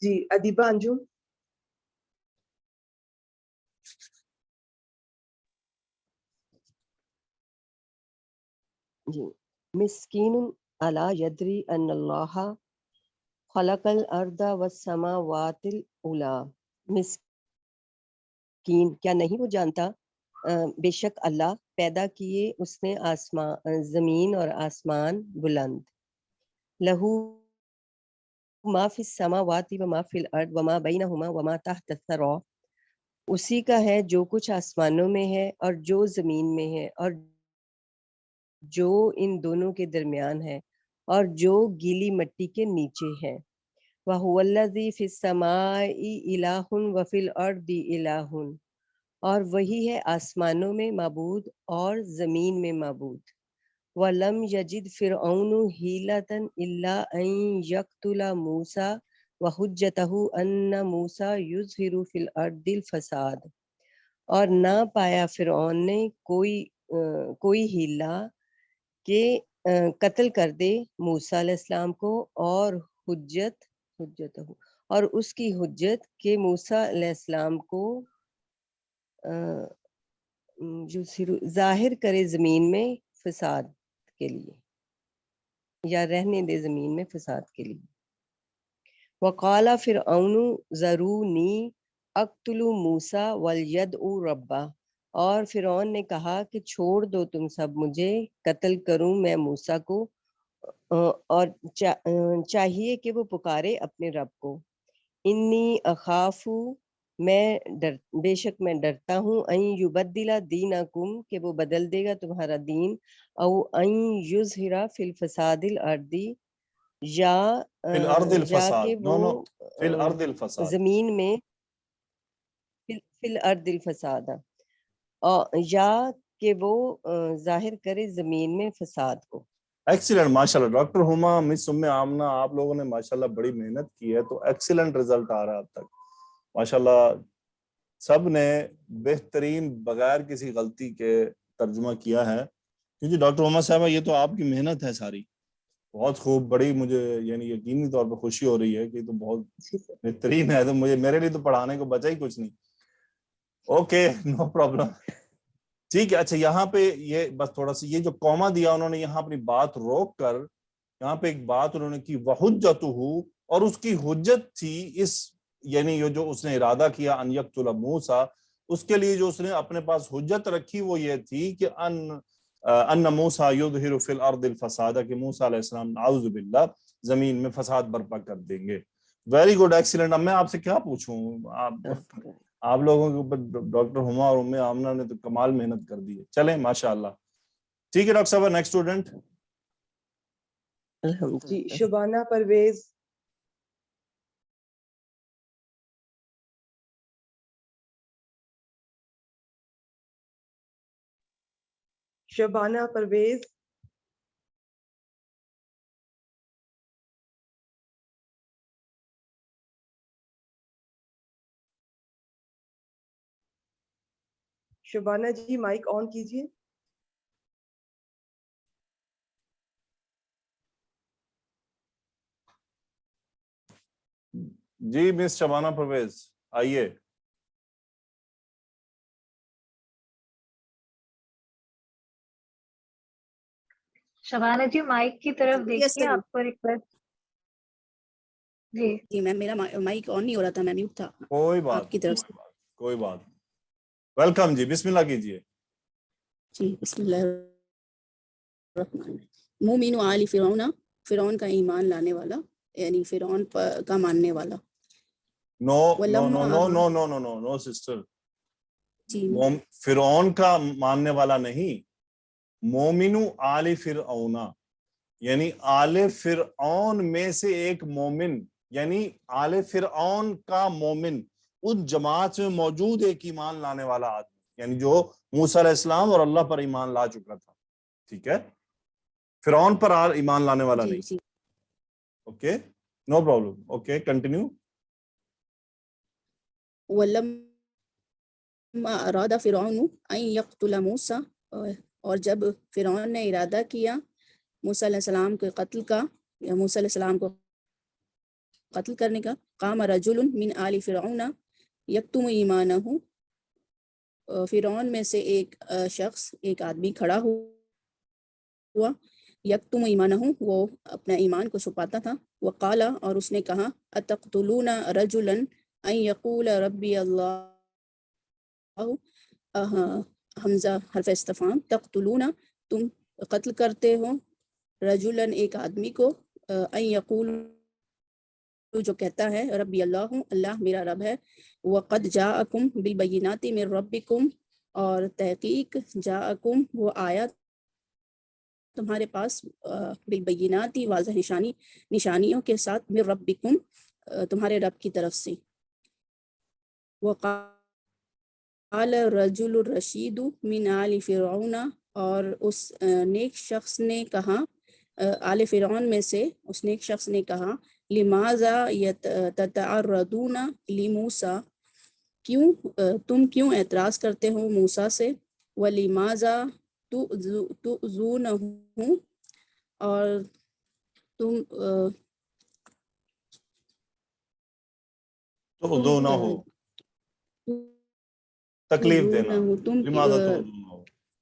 जी अदीबा अंजुम। जी मिस्कीनुन अला यद्री अन्नल्लाह खलकल अर्दा वस्समावातिल उला। मिस्कीन, क्या नहीं वो जानता, बेशक अल्लाह पैदा किए उसने आसमान, जमीन और आसमान बुलंद। लहू मा फिस समावाति व मा फिल अर्द व मा बैनहुमा व मा तहत थरा। उसी का है जो कुछ आसमानों में है और जो जमीन में है और जो इन दोनों के दरमियान है और जो गीली मिट्टी के नीचे है। वहुवल्लज़ी फिस समाई इलाहुन व फिल अर्दि इलाहुन, और वही है आसमानों में माबूद और जमीन में माबूद। वलम यजिद फिरऔनु हीलतन इल्ला अन यक्तुला मूसा व हुज्जतहु अन्न मूसा युज़हिरु फिल अर्दिल फसाद। और ना पाया फिरऔन ने कोई हीला के कत्ल कर दे मूसा अलैहिस्सलाम को, और हुज्जत और उसकी हुज्जत के मूसा अलैहिस्सलाम को जो जाहिर करे जमीन में फसाद के लिए, या रहने दे जमीन में फसाद के लिए। वकाला फिरऔनु ज़रूनी अक्तुलु मूसा वल यदउ रब्बा। और फिरौन ने कहा कि छोड़ दो तुम सब मुझे, कत्ल करूं मैं मूसा को, और चाहिए कि वो पुकारे अपने रब को। इन्नी अखाफू, बेशक मैं डरता हूँ, अन युबद्दिला दीनकुम, कि वो बदल देगा तुम्हारा दीन, औ अन युज़हिरा फिल फसादिल अर्दी, या फिल अर्दिल कि फसाद, नो वो नो, फिल अर्दिल फसाद। जमीन में फिल अर्दिल फसाद, या कि वो जाहिर करे जमीन में फसाद को। एक्सीलेंट, माशाल्लाह। डॉक्टर हुमा, मिस उम्मे आमना, आप लोगों ने माशाल्लाह बड़ी मेहनत की है, तो एक्सीलेंट रिजल्ट आ रहा है अब तक माशाल्लाह। सब ने बेहतरीन बगैर किसी गलती के तर्जुमा किया है, क्योंकि डॉक्टर हुमा साहबा ये तो आपकी मेहनत है सारी। बहुत खूब, बड़ी मुझे यानी यकीनी तौर पर खुशी हो रही है कि तो बहुत बेहतरीन है, तो मुझे, मेरे लिए तो पढ़ाने को बचा ही कुछ नहीं। ओके, नो प्रॉब्लम, ठीक है। अच्छा, यहाँ पे ये बस थोड़ा सा, ये जो कॉमा दिया उन्होंने यहाँ अपनी बात रोक कर, यहाँ पे एक बात उन्होंने की, वहुज्जतुहु, और उसकी हुज्जत थी इस, यानी ये जो उसने इरादा किया अन यक्तुला मूसा, उसके लिए जो उसने अपने पास हुज्जत रखी वो ये थी कि अन्न मूसा युज़हिरु फिल अर्दिल फसादा, कि मूसा अलैहिस्सलाम नाउज़ु बिल्लाह जमीन में फसाद बर्पा कर देंगे। Very good, excellent. अब मैं आपसे क्या पूछूं, आप लोगों के ऊपर डॉक्टर हुमा और उम्मे आमना ने तो कमाल मेहनत कर दी है। चलें माशाअल्लाह, ठीक है डॉक्टर साहब, नेक्स्ट स्टूडेंट। जी अल्हम्दुलिल्लाह। शुबाना परवेज। शबाना परवेज, शबाना जी माइक ऑन कीजिए। जी मिस शबाना परवेज आइए। शबाना जी माइक की तरफ यस देखिए, सर। आपको रिक्वेस्ट। जी जी मैम, मेरा माइक ऑन नहीं हो रहा था, मैं म्यूट था कोई बात आपकी तरफ से। कोई बात। वेलकम जी, बिस्मिल्लाह कीजिए। जी बिस्मिल्लाह। मुमिनु आली फिरौना, फिरौन का ईमान लाने वाला, यानी फिरौन का मानने वाला। नो नो नो वलम्मा no no no no no no sister, जी फिरौन का मानने वाला नहीं, मोमिनु आले फिरौना, यानी आले फिरौन में से एक मोमिन, यानी आले फिरौन का मोमिन, उस जमात में मौजूद एक ईमान लाने वाला आदमी, यानी जो मूसा अलैहिस्सलाम और अल्लाह पर ईमान ला चुका था। ठीक है, फिरौन पर ईमान लाने वाला नहीं। जी okay, no problem. Okay, continue. वलम्मा अरादा फिरौन अन यक़्तुल मूसा, और जब फिरौन ने इरादा किया मूसा अलैहिस्सलाम के कत्ल का, या मूसा अलैहिस्सलाम को कत्ल करने का, काम रजुलुन मिन आली फिरौना यक्तुम ईमानहु, फिरौन में से एक शख्स, एक आदमी खड़ा हुआ, यक्तुम ईमानहु, वो अपना ईमान को छुपाता था। वक़ाला, और उसने कहा, अतक़्तुलूना रजुलन अन यक़ूल रब्बी अल्लाह, हमज़ा हर्फ इस्तिफ़ाम, तक़्तुलूना, तुम कत्ल करते हो, रजुलन, एक आदमी को, अन यक़ूल, जो कहता है, रब्बी अल्लाह, अल्लाह मेरा रब है, वक़द जाअकुम बिल बय्यिनाति मिन रब्बिकुम, और तहकीक जाअकुम, वो आया तुम्हारे पास, बिल बय्यिनाति, वाज़ह निशानियों के साथ, मिन रब्बिकुम, तुम्हारे रब की तरफ से। वक़ाल रजुल रशीदु मिन आलि फिरौना, और उस नेक शख्स ने कहा, आले फिरौन में से उस नेक शख्स ने कहा, लिमाज़ा ततअर्रदूना लिमूसा, क्यों तुम क्यों एतराज़ करते हो मूसा से, व लिमाज़ा तुज़ूनहु, और तुम तकलीफ देना, लिमाज़ा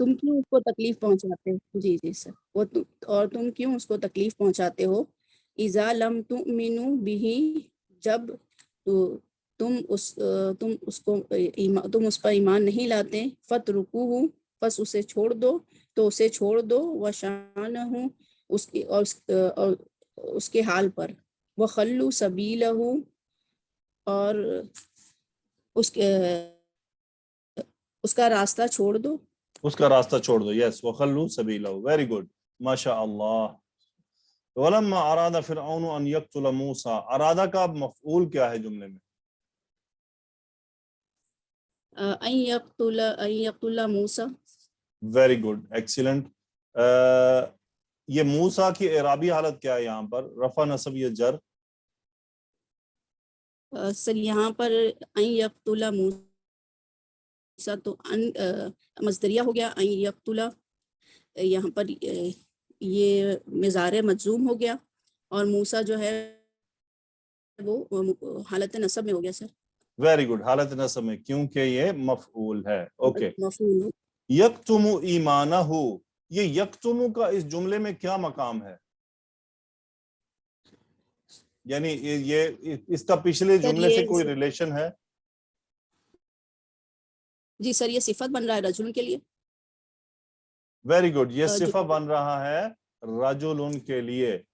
तुम क्यों उसको तकलीफ पहुंचाते हो। जी जी सर, वो तुम क्यों उसको तकलीफ पहुंचाते हो। इज़ा लम तुमिनु बिही, जब तुम उस पर ईमान नहीं लाते, फतरुकुहु, बस उसे छोड़ दो, तो उसे छोड़ दो, वशानहु, उसकी और उसके हाल पर, वखल्लु सबीलहु, और उसका रास्ता छोड़ दो, उसका रास्ता छोड़ दो। यस, वखल्लु सबीलहु, वेरी गुड, माशाअल्लाह। वलम्मा अरादा फिरऔन अन यक़्तुल मूसा, अरादा का मफ़ऊल क्या है जुमले में? अन यक़्तुल मूसा। Very good, excellent. ये मूसा की इराबी हालत क्या है यहाँ पर, रफा नसब या जर? सर यहाँ पर अन यक़्तुल मूसा, तो मज़दरिया हो गया, अन यक़्तुल, यहाँ पर ये मिज़ार मजूम हो गया, और मूसा जो है वो हालत नसब में हो गया सर। वेरी गुड, हालत नसब में, क्योंकि ये मफ़ऊल है। ओके, मफ़ऊल। यक्तुमु ईमानहु, ये यक्तुमु का इस जुमले में क्या मकाम है, यानी ये इसका पिछले जुमले से कोई रिलेशन है? जी सर, ये सिफत बन रहा है रजुल के लिए। वेरी गुड, ये सिफा बन रहा है रजुलन के लिए।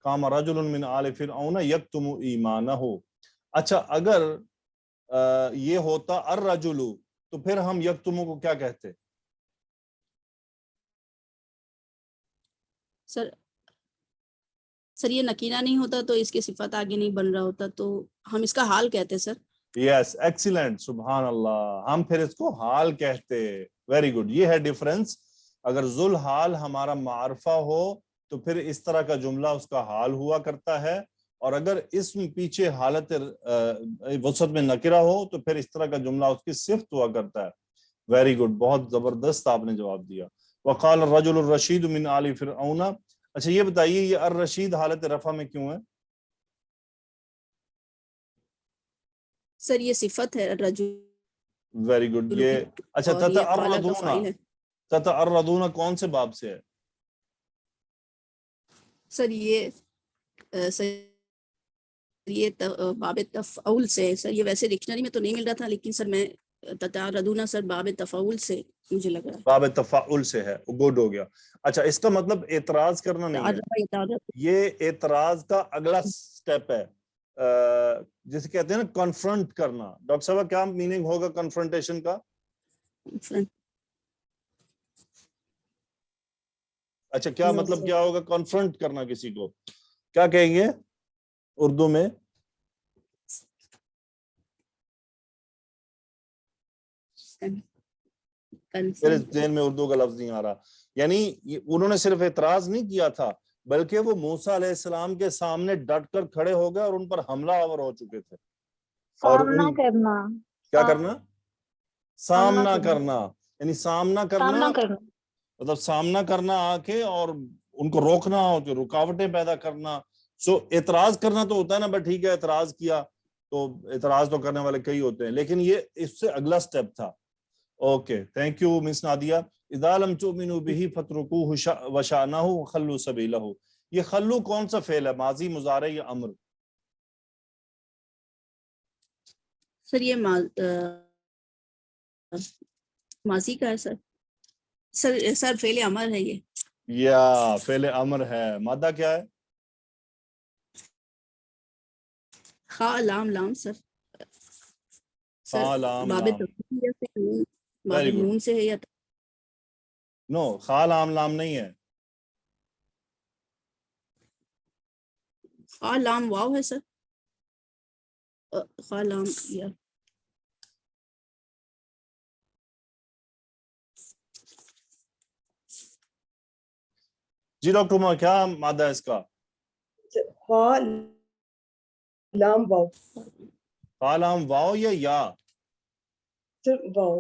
कामा रजुलन मिन आले फिरऔन यक्तुमु ईमानहु। अच्छा, अगर ये होता अर रजुलु, तो फिर हम यक्तुमु को क्या कहते? सर ये नकीरा नहीं होता तो इसकी सिफत आगे नहीं बन रहा होता, तो हम इसका हाल कहते सर। यस, एक्सीलेंट, सुभान अल्लाह, हम फिर इसको हाल कहते। वेरी गुड, ये है डिफरेंस। اگر ذل حال ہمارا معرفہ ہو تو پھر اس طرح کا جملہ اس کا حال ہوا کرتا ہے، اور اگر اسم پیچھے حالت وسعت میں نکرہ ہو تو پھر اس طرح کا جملہ اس کی صفت ہوا کرتا ہے۔ ویری گڈ، بہت زبردست آپ نے جواب دیا۔ وقال الرجل الرشید من آل فرعون، اچھا یہ بتائیے یہ الرشید حالت رفع میں کیوں ہے؟ سر یہ صفت ہے الرجل ویری گڈ، یہ اچھا اور یہ قال کا تتعرضون، فاعل ہے۔ تتعرضون کون سے باب سے ہے؟ سر یہ باب تفعول سے سر، یہ ویسے ڈکشنری میں تو نہیں مل رہا تھا لیکن سر میں تتعرضون سر باب تفعول سے مجھے لگ رہا ہے۔ باب تفاعل سے ہے، گڈ ہو گیا۔ اچھا اس کا مطلب اعتراض کرنا نہیں ہے، یہ اعتراض کا اگلا سٹیپ ہے، جسے کہتے ہیں نا کنفرنٹ کرنا۔ ڈاکٹر صاحب کیا میننگ ہوگا کنفرنٹیشن کا؟ اچھا کیا مطلب کیا ہوگا کنفرنٹ کرنا کسی کو؟ کیا کہیں گے اردو میں؟ میرے ذہن میں اردو کا لفظ نہیں آ رہا، یعنی انہوں نے صرف اعتراض نہیں کیا تھا بلکہ وہ موسیٰ علیہ السلام کے سامنے ڈٹ کر کھڑے ہو گئے اور ان پر حملہ آور ہو چکے تھے۔ سامنا کرنا، کیا کرنا؟ سامنا کرنا، یعنی سامنا کرنا مطلب سامنا کرنا آ کے اور ان کو روکنا ہو تو رکاوٹیں پیدا کرنا۔ سو اعتراض کرنا تو ہوتا ہے نا، بٹ ٹھیک ہے اعتراض کیا تو اعتراض تو کرنے والے کئی ہوتے ہیں، لیکن یہ اس سے اگلا سٹیپ تھا۔ Okay thank you miss Nadia. اذا لم تؤمنوا به فاتركوه وشأنه وخلوا سبيله، یہ خلو کون سا فعل ہے، ماضی مضارع یا امر؟ سر یہ ماضی کا ہے سر۔ سر فعل امر ہے یہ، یا فعل امر ہے۔ مادہ کیا ہے؟ خا لام لام سر۔ خا لام باب لام، باب نون سے ہے یا نو خا لام لام نہیں ہے، خا لام واو ہے سر۔ خا لام یا جی ڈاکٹر عمر کیا مادہ ہے اس کا؟ خا لام واو، خا لام واو یا صرف واو۔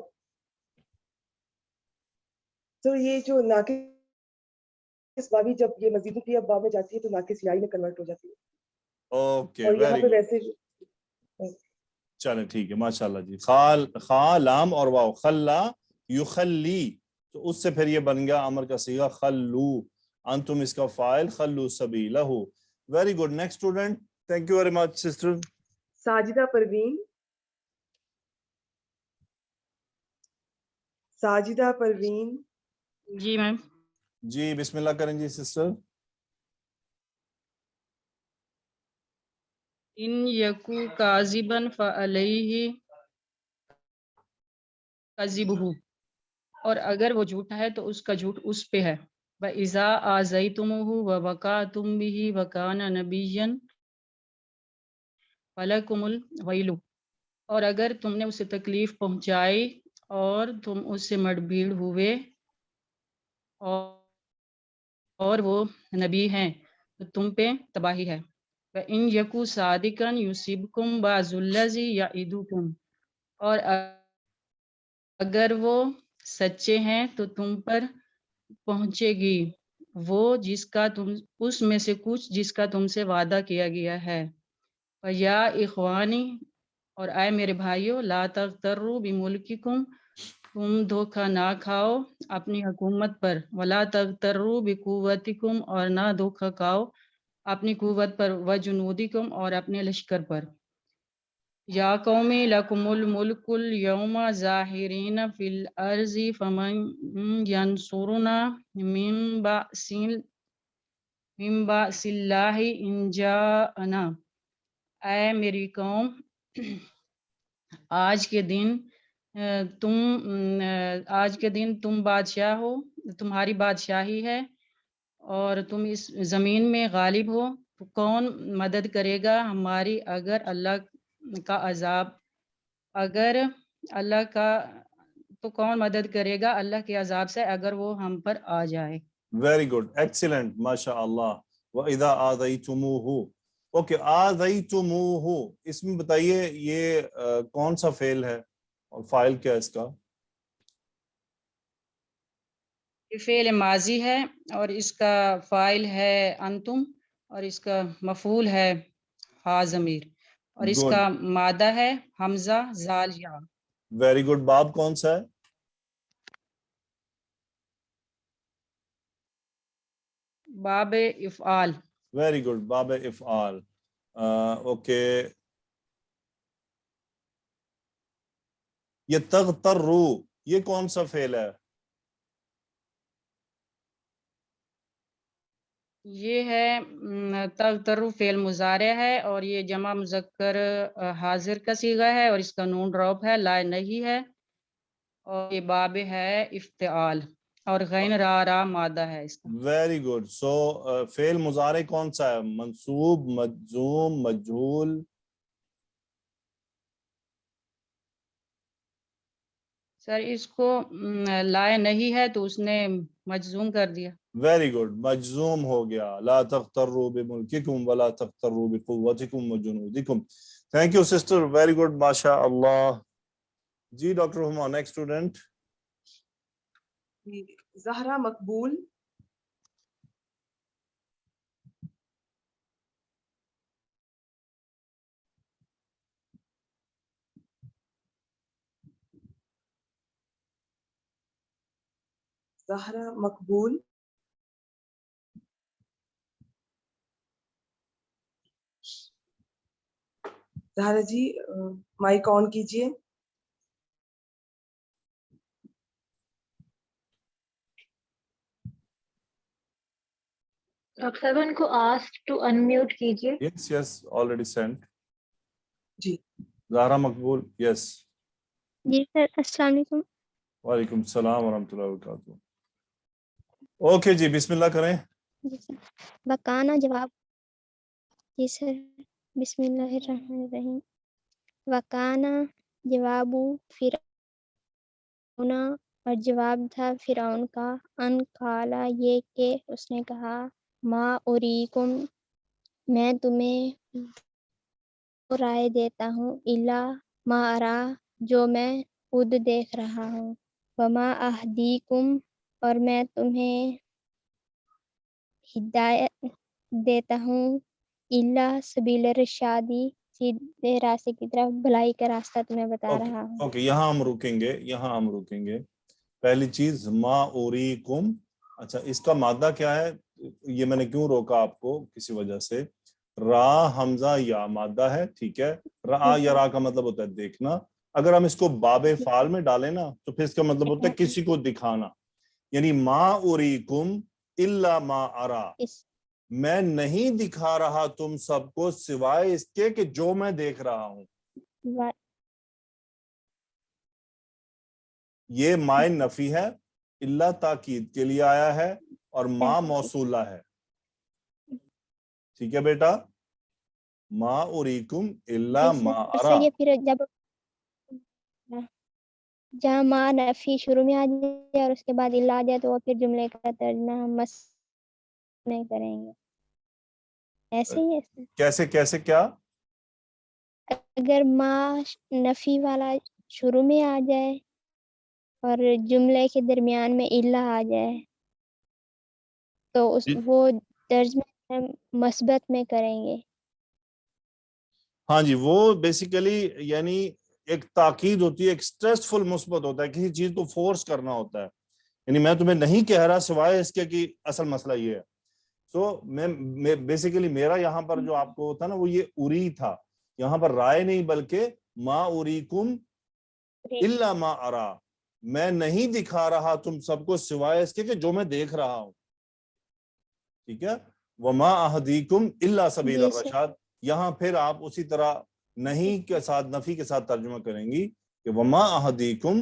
تو یہ جو ناقص واوی جب یہ مزید کی اب واو میں جاتی ہے تو ناقص یائی میں کنورٹ ہو جاتی ہے، اوکے اور یہاں ویری پہ گڈ، ویسے چلیں ٹھیک ہے ماشاءاللہ جی۔ خا لام اور واو، خلا یخلی، تو اس سے پھر یہ بن گیا امر کا صیغہ خلو، انتم اس کا فاعل، خلو سبیلہ۔ Very good, next student, thank you very much sister Sajida Parveen. Sajida Parveen ji ma'am, جی بسم اللہ کریں جی سسٹر۔ ان یکو کاذبا فعلیہ کذبہ، اور اگر وہ جھوٹا ہے تو اس کا جھوٹ اس پہ ہے۔ وَإِذَا آذَيْتُمُوهُ وَوَقَعْتُمْ بِهِ وَكَانَ نَبِيًّا فَلَكُمُ الْوَيْلُ، اور اگر تم نے اسے تکلیف پہنچائی اور تم اس سے مڑبھیڑ ہوئے اور وہ نبی ہیں تو تم پہ تباہی ہے۔ وَإِنْ يَكُ صَادِقًا يُصِبْكُمْ بَعْضُ الَّذِي يَعِدُكُمْ، اور اگر وہ سچے ہیں تو تم پر پہنچے گی وہ جس کا تم اس میں سے کچھ جس کا تم سے وعدہ کیا گیا ہے۔ یا اخوانی، اور آئے میرے بھائیو، لا تغتروا بملککم، تم دھوکہ نہ کھاؤ اپنی حکومت پر، ولا تغتروا بقوتکم، اور نہ دھوکہ کھاؤ اپنی قوت پر، وجنودکم، اور اپنے لشکر پر۔ یا قومی لکم الملک اليوم ظاہرین فی الارض فمن ینصرنا من بأس اللہ ان جاءنا۔ اے میری قوم، آج کے دن تم بادشاہ ہو، تمہاری بادشاہی ہے اور تم اس زمین میں غالب ہو، تو کون مدد کرے گا ہماری اگر اللہ کا تو کون مدد کرے گا اللہ کے عذاب سے اگر وہ ہم پر آ جائے. ویری گڈ، ایکسیلنٹ، ماشاء اللہ. وَإِذَا آذَيْتُمُوهُ. اوکے، آذَيْتُمُوهُ اس میں بتائیے یہ کون سا فعل ہے اور فاعل کیا ہے اس کا؟ یہ فعل ماضی ہے اور اس کا فاعل ہے انتم اور اس کا مفعول ہے ہا ضمیر اور اس کا مادہ ہے حمزہ زال یا. Very good. باب کون سا ہے؟ باب افعال. ویری گڈ، باب افعال. اوکے، یہ تغترو یہ کون سا فعل ہے؟ یہ ہے تغترو فعل مضارع ہے اور یہ جمع مذکر حاضر کا صیغہ ہے اور اس کا نون ڈراپ ہے، لا نہیں ہے، اور یہ باب ہے افتعال اور غین را مادہ ہے اس کا. Very good. سو فعل مضارع کون سا ہے؟ منصوب، مجزوم، مجہول؟ سر اس کو لا نہیں ہے تو اس نے مجزوم کر دیا. ویری گڈ، مجزوم ہو گیا. لا تغتروا بملککم ولا تغتروا بقوتکم وجنودکم. Thank you sister, very good, ماشاء اللہ. جی doctor Huma, next student. Zahra Maqbool. Zahra Maqbool. Zahra ji mike on کیجیے. ڈاکٹر صاحب ان کو آسک ٹو انمیوٹ کیجیے. Yes yes, already sent. جی زہرا مقبول، یس. جی سر، السلام علیکم. وعلیکم السلام ورحمۃ اللہ وبرکاتہ. اوکے جی، بسم اللہ کریں. جی سر. وکانا جواب. جی سر، بسم اللہ الرحمن الرحیم. وکانا جواب فرعون، اور جواب تھا فرعون کا، ان قالا یہ کہ اس نے کہا، ما اریکم میں تمہیں وہ رائے دیتا ہوں، الا ما ارا جو میں خود دیکھ رہا ہوں، وما اہدیکم اور میں تمہیں ہدایت دیتا ہوں، الا سبیل الرشادی سیدھے راستے کی طرف، بھلائی کا راستہ تمہیں بتا رہا ہوں. اوکے، یہاں ہم رکیں گے. پہلی چیز ما اوریکم. اچھا، اس کا مادہ کیا ہے؟ یہ میں نے کیوں روکا آپ کو؟ کسی وجہ سے. را حمزہ یا مادہ ہے، ٹھیک ہے. را یا را کا مطلب ہوتا ہے دیکھنا. اگر ہم اس کو باب فعال میں ڈالیں نا تو پھر اس کا مطلب ہوتا ہے کسی کو دکھانا. یعنی ما اوریکم الا ما ارا، میں نہیں دکھا رہا تم سب کو سوائے اس کے کہ جو میں دیکھ رہا ہوں. یہ مائن نفی ہے، اللہ تاکید کے لیے آیا ہے، اور ما موصولہ ہے. ٹھیک ہے بیٹا. ما اریکم الا ما ارا. یہ پھر جہاں ما نفی شروع میں آ جائے اور اس کے بعد اللہ آ جائے تو وہ پھر جملے کا ترجمہ ہم نہیں کریں گے. ایسے ہی ہے. کیسے کیا؟ اگر ما نفی والا شروع میں آ جائے اور جملے کے درمیان میں اللہ آ جائے تو وہ ترجمہ مثبت میں کریں گے. ہاں جی، وہ بیسیکلی یعنی ایک تاکید ہوتی ہے، ایک سٹریسفل مثبت ہوتا ہے، کسی چیز کو فورس کرنا ہوتا ہے. یعنی میں تمہیں نہیں کہہ رہا سوائے اس کے کہ اصل مسئلہ یہ ہے. سو میں بیسیکلی میرا یہاں پر جو آپ کو ہوتا نا وہ یہ اری تھا. یہاں پر رائے نہیں بلکہ ما اریکم الا ما ارا، میں نہیں دکھا رہا تم سب کو سوائے اس کے کہ جو میں دیکھ رہا ہوں. ٹھیک ہے. وما اہدیکم الا سبیل الرشاد. یہاں پھر آپ اسی طرح نہیں کے ساتھ نفی کے ساتھ ترجمہ کریں گی کہ وما اہدیکم،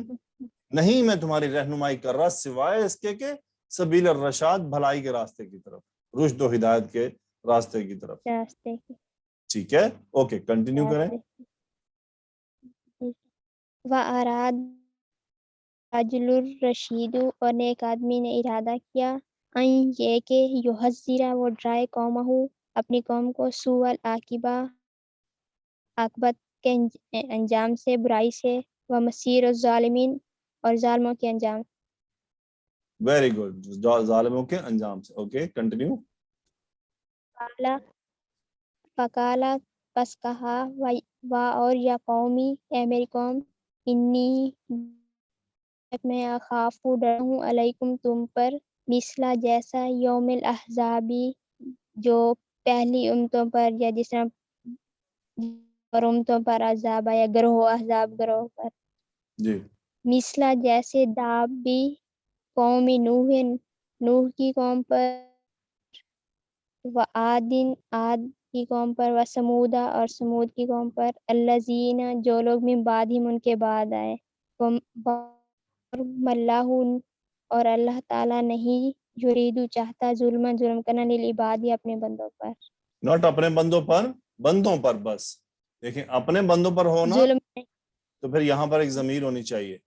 نہیں میں تمہاری رہنمائی کر رہا سوائے اس کے کہ سبیل الرشاد، بھلائی کے راستے کی طرف، رشد و ہدایت کے راستے کی طرف. ٹھیک ہے. اوکے، کنٹینیو کریں. وَأَرَادَ राजुलुर रशीदु और नेक आदमी ने इरादा किया अन ये कि युहज़िरा वो डराए कौमहू अपनी कौम को सुअल आकिबा आकबत के अंजाम से बुराई से व मसीर ज़ालिमीन और जालिमों के अंजाम। वेरी गुड, जालिमों के अंजाम से। Okay, continue. काला फकाला बस कहा वा और या कौमी ए मेरी कौम इन्नी मैं अखाफू डर हूँ अलैकुम तुम पर मिसला जैसा यौमिल अहज़ाबी जो पहली उम्मतों पर या जिस तरह और उम्मतों पर अज़ाब या ग्रोह अहज़ाब ग्रोह पर जी। मिसला जैसे दाबी कौमी नूह की कौम पर व आदिन आद की कौम पर व समूदा और समूद की कौम पर अल्लज़ीना जो लोग मिन बादिहिम उनके बाद आए मल्लाहु और अल्लाह ताला नहीं युरीदु चाहता जुल्म करना लिल इबादी अपने बंदों पर। नॉट अपने बंदों पर, बंदों पर बस। देखिए अपने बंदों पर होना जुल्म तो फिर यहाँ पर एक ज़मीर होनी चाहिए।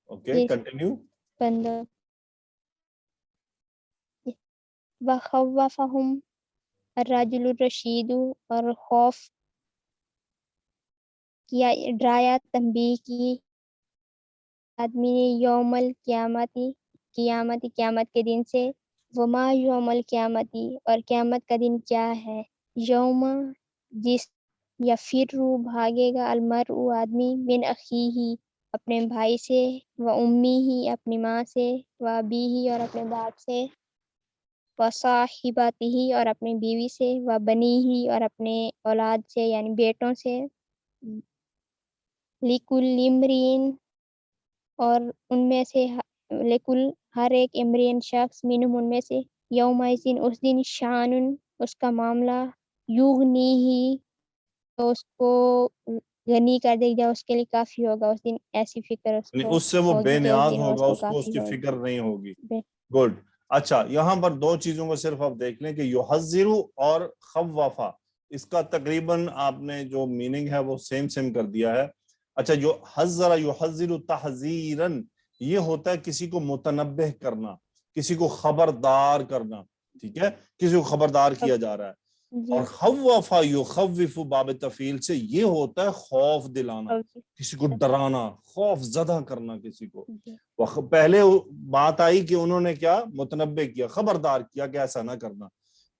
Okay, continue. बंदों व खव्वफहुम अर्रजुलुर रशीदु और खौफ किया डराया तंबीह की आदमी ने यौमल क़यामत के दिन से वमा यौमल क़यामती और क़यामत का दिन क्या है यौम जिस या फिर भागेगा अलमरउ आदमी मिन अखीही अपने भाई से व उम्मी ही अपनी माँ से व अबीही और अपने बाप से व साहिबतिही और अपनी बीवी से व बनीही और अपने औलाद से यानी बेटों से लिकुल इम्रीन और उनमें से लेकुल हर एक इमरीन शख्स मिनहुम उनमें से यौमाइसिन उस दिन शानुन उसका मामला युगनी ही तो उसको गनी कर देगा उसके लिए काफी होगा उस दिन ऐसी फिक्र उसको उससे वो होगी कि उस बेनियाज दिन होगा, उसको काफी उसकी होगी। फिक्र नहीं होगी। गुड। अच्छा, यहाँ पर दो चीजों को सिर्फ आप देख लें कि युहज़िरु और खव्वाफा, इसका तकरीबन आपने जो मीनिंग है वो सेम कर दिया है। अच्छा, जो हज़्ज़रा युहज़िरु तहज़ीरन, ये होता है किसी को मुतनब्बिह करना, किसी को खबरदार करना। ठीक है, किसी को खबरदार किया जा रहा है। और खव्वाफा युखव्विफु बाब तफील से ये होता है खौफ दिलाना, किसी को डराना, खौफ ज़दा करना किसी को। पहले बात आई कि उन्होंने क्या मुतनब्बे किया, खबरदार किया कि ऐसा ना करना।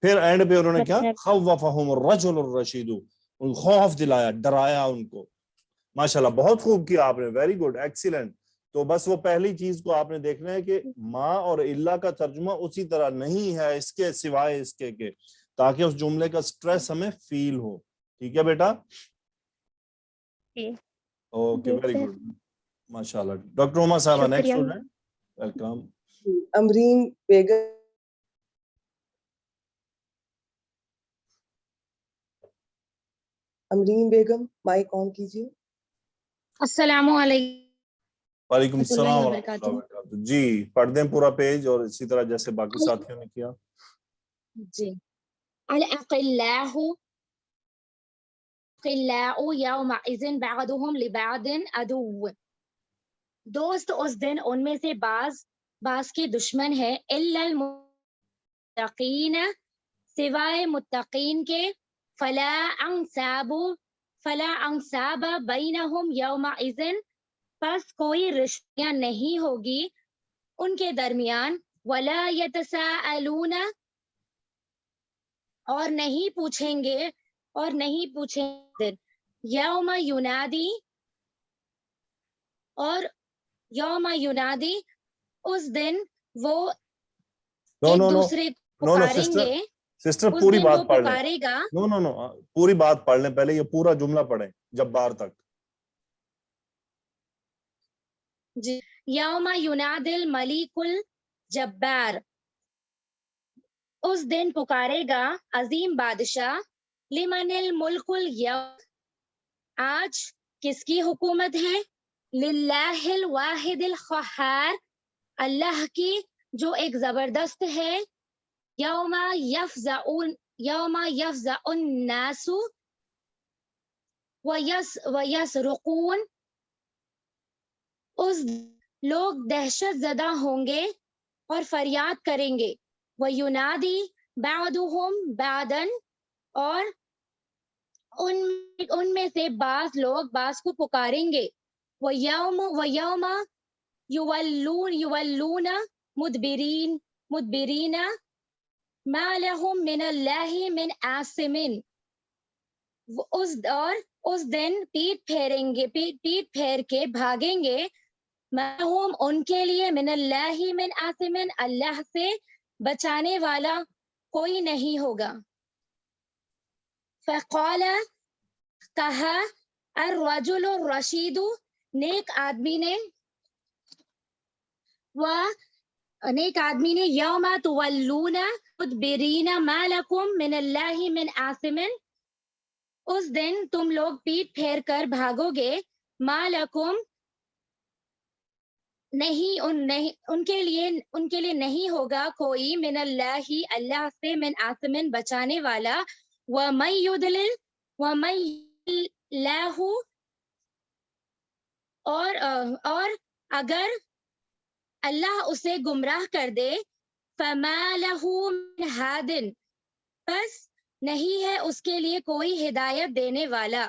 फिर एंड पे उन्होंने क्या खव्वफहुम रजुलुर रशीदु, खौफ दिलाया, डराया उनको। माशाल्लाह, बहुत खूब किया आपने, वेरी गुड, एक्सीलेंट। तो बस वो पहली चीज को आपने देखना है कि माँ और इल्ला का तर्जुमा उसी तरह नहीं है इसके सिवाय इसके के, ताकि उस जुमले का स्ट्रेस हमें फील हो। ठीक है बेटा? ओके, वेरी गुड, माशाल्लाह। डॉक्टर उमा साहबा, next student, welcome. Amreen Begum. Amreen Begum, mike on कीजिए। अस्सलामु अलैकुम। वालेकुम सलाम व रहमतुल्लाहि व बरकातुहू। जी, पढ़ दें पूरा पेज और इसी तरह जैसे बाकी साथियों ने किया। जी। अल-अक़िल्लाहु यौमइज़िन बअदुहुम लिबअदिन अदुव्व। दोस्त उस दिन उनमें से बाज के दुश्मन है। इल्लल मुत्तक़ीन, सिवाय मुत्तक़ीन के। फला अंसाब बैनहुम यौमइज़िन, बस कोई रिश्तियां नहीं होगी उनके दरमियान। वला यतसाअलूना, और नहीं पूछेंगे यौम युनादी, और यौम युनादी उस दिन वो एक दूसरे को पुकारेंगे। सिस्टर उस पूरी दिन बात वो पढ़ लें। पुकारेगा। नो, पूरी बात पढ़ लें पहले, ये पूरा जुमला पढ़ें जब बार तक। जी। यौम युनादिल मलिकुल जब्बार, उस दिन पुकारेगा अजीम बादशाह। लिमनिल मुल्कुल यौम, आज किसकी हुकूमत है। लिल्लाहिल वाहिदिल क़हार, अल्लाह की जो एक जबरदस्त है। यौमा यफ़ज़अुन नासु व यसरुकून, उस लोग दहशत ज़दा होंगे और फरियाद करेंगे, वयुनादी बादुहुम बादन, और उनमें से बाज लोग बाज को पुकारेंगे, वयौमा युवल्लूना मुदबिरीना मा लहुम मिनल्लाहि मिन आसिमिन, उस दिन पीठ फेर के भागेंगे, माहुम उनके लिए मिनल्लाहि मिन आसिमिन, अल्लाह से बचाने वाला कोई नहीं होगा। फ़क़ाला, कहा, अर्रजुलु रशीदु, नेक आदमी ने यौमा तुवल्लूना मुदबिरीना मा लकुम मिनल्लाहि मिन आसिमिन, उस दिन तुम लोग पीठ फेर कर भागोगे, मा लकुम, उनके लिए नहीं होगा कोई, मिनल्लाहि, अल्लाह से, मिन आसिमिन, बचाने वाला, व मय्युद्लिल्लाहु, और अगर अल्लाह उसे गुमराह कर दे, फमा लहू मिन हादिन, बस नहीं है उसके लिए कोई हिदायत देने वाला।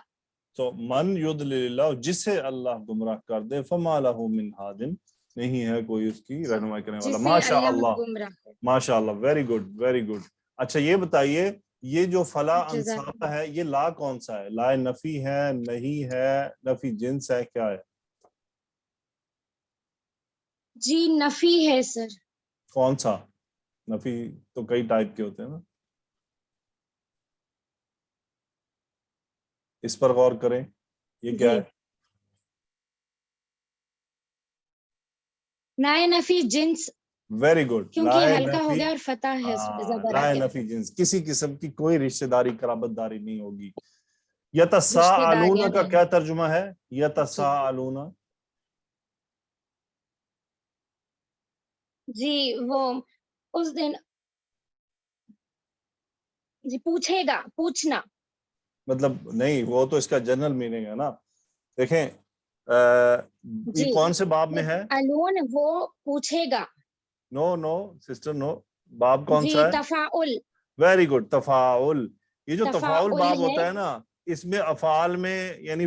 तो मन युद्लिल्लाह, जिसे अल्लाह गुमराह कर दे, फमा लहू मिन हादिन, नहीं है कोई उसकी रहनुमाई करने वाला। माशाअल्लाह, माशाअल्लाह, वेरी गुड, वेरी गुड। अच्छा ये बताइए, ये जो फला अंसाब है, ये ला कौन सा है? ला नफी है, नहीं है, नफी जिन्स है, क्या है? जी नफी है सर। कौन सा? नफी तो कई टाइप के होते हैं ना, इस पर गौर करें, ये क्या है? नाए नफी जिन्स, वेरी गुड, क्योंकि हल्का हो गया और फतह है, ज़बर आ लाए गया। नफी जिन्स, किसी किस्म की कोई रिश्तेदारी कराबतदारी नहीं होगी। यतसाअलूना का क्या तर्जुमा है? यतसाअलूना, जी वो उस दिन, जी पूछेगा, पूछना, मतलब नहीं, वो तो इसका जनरल मीनिंग है ना। देखें ये कौन से बाब में है? अलून वो पूछेगा। नो नो सिस्टर, नो, बाब कौन जी सा है? तफाउल। वेरी गुड, तफाउल। ये जो तफाउल बाब है, होता है ना, इसमें अफाल में यानी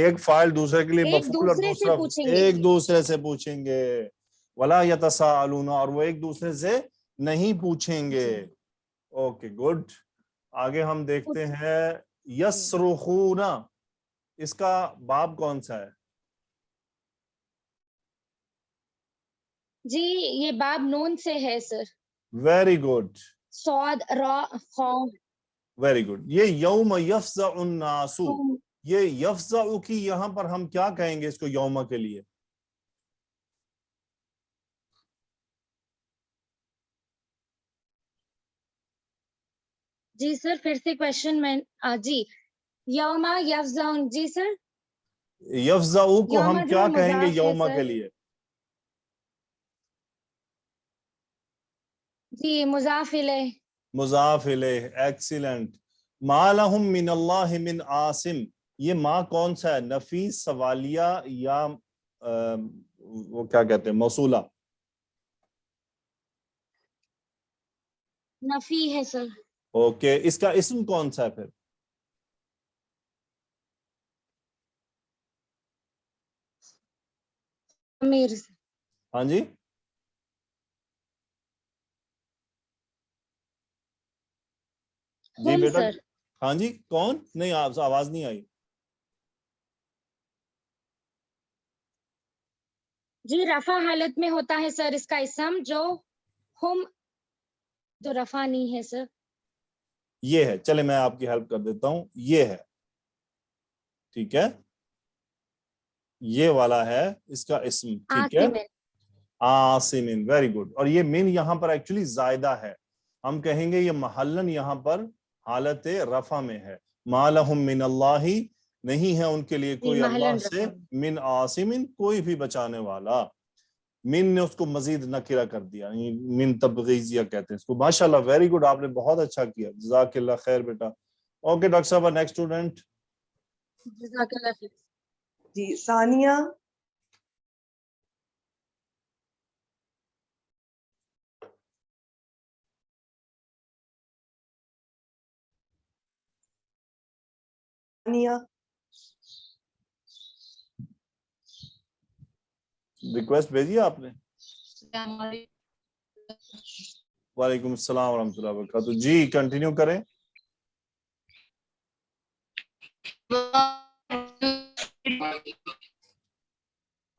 एक फाइल दूसरे के लिए मफूल और दूसरा एक दूसरे से पूछेंगे। वला यतसाअलूना, और वो एक दूसरे से नहीं पूछेंगे। Okay good. आगे हम देखते हैं यसरुखूना, इसका बाब कौन सा है? जी ये बाब नून से है सर। वेरी गुड, सौद रा खौ। Very good. ये यौम यफ़ज़अुन नासु, ये यफ़ज़अु की यहाँ पर हम क्या कहेंगे इसको यौमा के लिए? जी सर फिर से क्वेश्चन में जी यौमा यफ़ज़अुन, जी सर यफ़ज़अु को हम क्या कहेंगे यौमा के लिए? जी मुज़ाफ़ इलैह। मुज़ाफ़ इलैह, एक्सीलेंट। मा लहुम मिनल्लाहि मिन आसिम, ये माँ कौन सा है? नफी, सवालिया, या वो क्या कहते हैं, मौसूला? नफी है सर। ओके, इसका इस्म कौन सा है फिर? अमीर। हाँ जी, जी बेटा। सर। हाँ जी, कौन? नहीं, आप आवाज नहीं आई। जी रफा हालत में होता है सर इसका इस्म, जो हम तो रफा नहीं है सर। ये है, चले मैं आपकी हेल्प कर देता हूं, ये है, ठीक है, ये वाला है इसका इस्म, ठीक है, आसिमिन, वेरी गुड। और ये मिन यहाँ पर एक्चुअली जायदा है, हम कहेंगे ये महल्लन यहाँ पर हालत रफा में है। मा लहुम मिनल्लाहि, नहीं है उनके लिए कोई अल्लाह से, मिन आसिमिन, कोई भी बचाने वाला। मिन ने उसको मजीद नकिरा कर दिया, मिन तबगीजिया कहते हैं इसको। माशाल्लाह, वेरी गुड, आपने बहुत अच्छा किया, जज़ाकल्लाह खैर बेटा। ओके डॉक्टर साहब, नेक्स्ट स्टूडेंट। जी सानिया सानिया रिक्वेस्ट भेजी आपने? वालेकुम अस्सलाम वरहमतुल्लाहि वबरकातुहू। जी कंटिन्यू करें।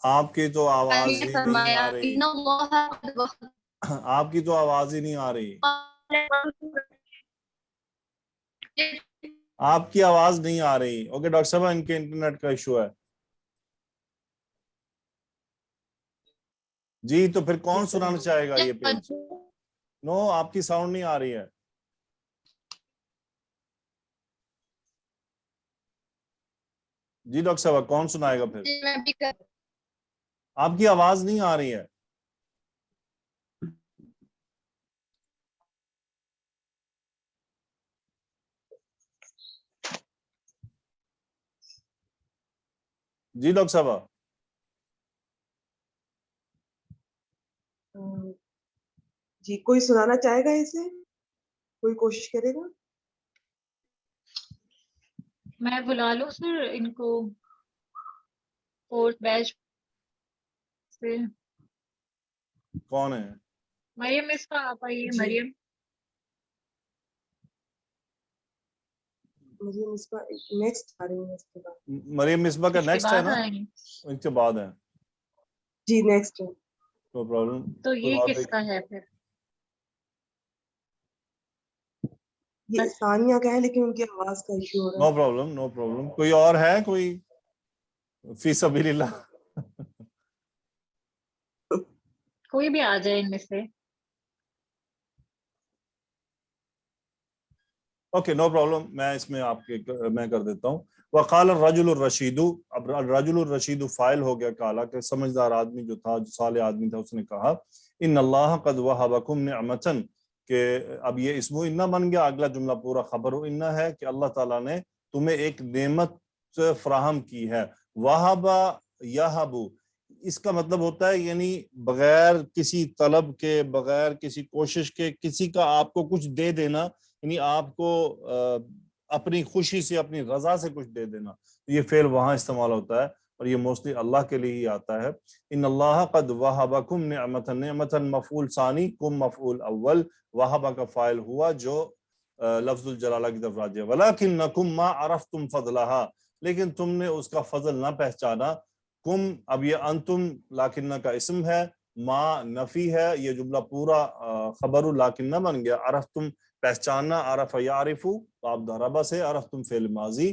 आपकी तो आवाज ही नहीं आ रही, आपकी तो आवाज ही नहीं आ रही, आपकी आवाज नहीं आ रही। ओके डॉक्टर साहब, इनके इंटरनेट का इशू है। जी तो फिर कौन सुनाना चाहेगा ये पेज? नो, आपकी साउंड नहीं आ रही है। जी डॉक्टर साहब कौन सुनाएगा फिर? आपकी आवाज नहीं आ रही है। जी डॉक्टर साहब। जी कोई सुनाना चाहेगा इसे? कोई कोशिश करेगा? मैं बुला लूं सर इनको फोर्थ बैच से? कौन है? मरियम इसका आप आइए। जी। मरियम मुझे इसका नेक्स्ट आ रही है इसके बाद। मरियम मिसबा का इसके नेक्स्ट है बाद ना? आएंगे। इनके बाद है। जी नेक्स्ट है। No problem. तो ये किसका है फिर? ये बस। सानिया का है लेकिन उनकी आवाज का इशू हो रहा नो है। Problem, no problem. कोई और है? कोई फी सबीलिल्लाह? कोई भी आ जाए इनमें से। ओके नो प्रॉब्लम, मैं इसमें आपके मैं कर देता हूँ। वक़ाल रजुल रशीदु, अब रजुल रशीदु फाइल हो गया काला के समझदार आदमी जो था, जो साले आदमी था, उसने कहा इन अल्लाह कद वहबकुम निअमतन, के अब ये इसमो इन्ना बन गया। अगला जुमला पूरा खबर इन्ना है कि अल्लाह ताला ने तुम्हें एक नेमत फराहम की है। वहाबा यहबु, इसका मतलब होता है यानी बगैर किसी तलब के, बगैर किसी कोशिश के किसी का आपको कुछ दे देना, यानी आपको अपनी खुशी से, अपनी रजा से कुछ दे देना। तो ये फेल वहां इस्तेमाल होता है और ये मोस्टली अल्लाह के लिए ही आता है। इन अल्लाह कद वहबकुम निअमतन, निअमतन मफूल सानी, कुम मफूल अव्वल, वहबा का फाइल हुआ जो लफ्जुल जलाला की तरफ राजी है। वलाकिन्नकुम मा अरफ्तुम फदलहा, लेकिन तुमने उसका फजल ना पहचाना। कुम, अब ये अंतुम लाकिन्ना का इसम है, मा नफी है, ये जुमला पूरा खबरु लाकिन्ना बन गया। अरफ्तुम पहचानना, अरफ यारिफु, तो आप दरबा से, अरफ्तुम फेल माजी,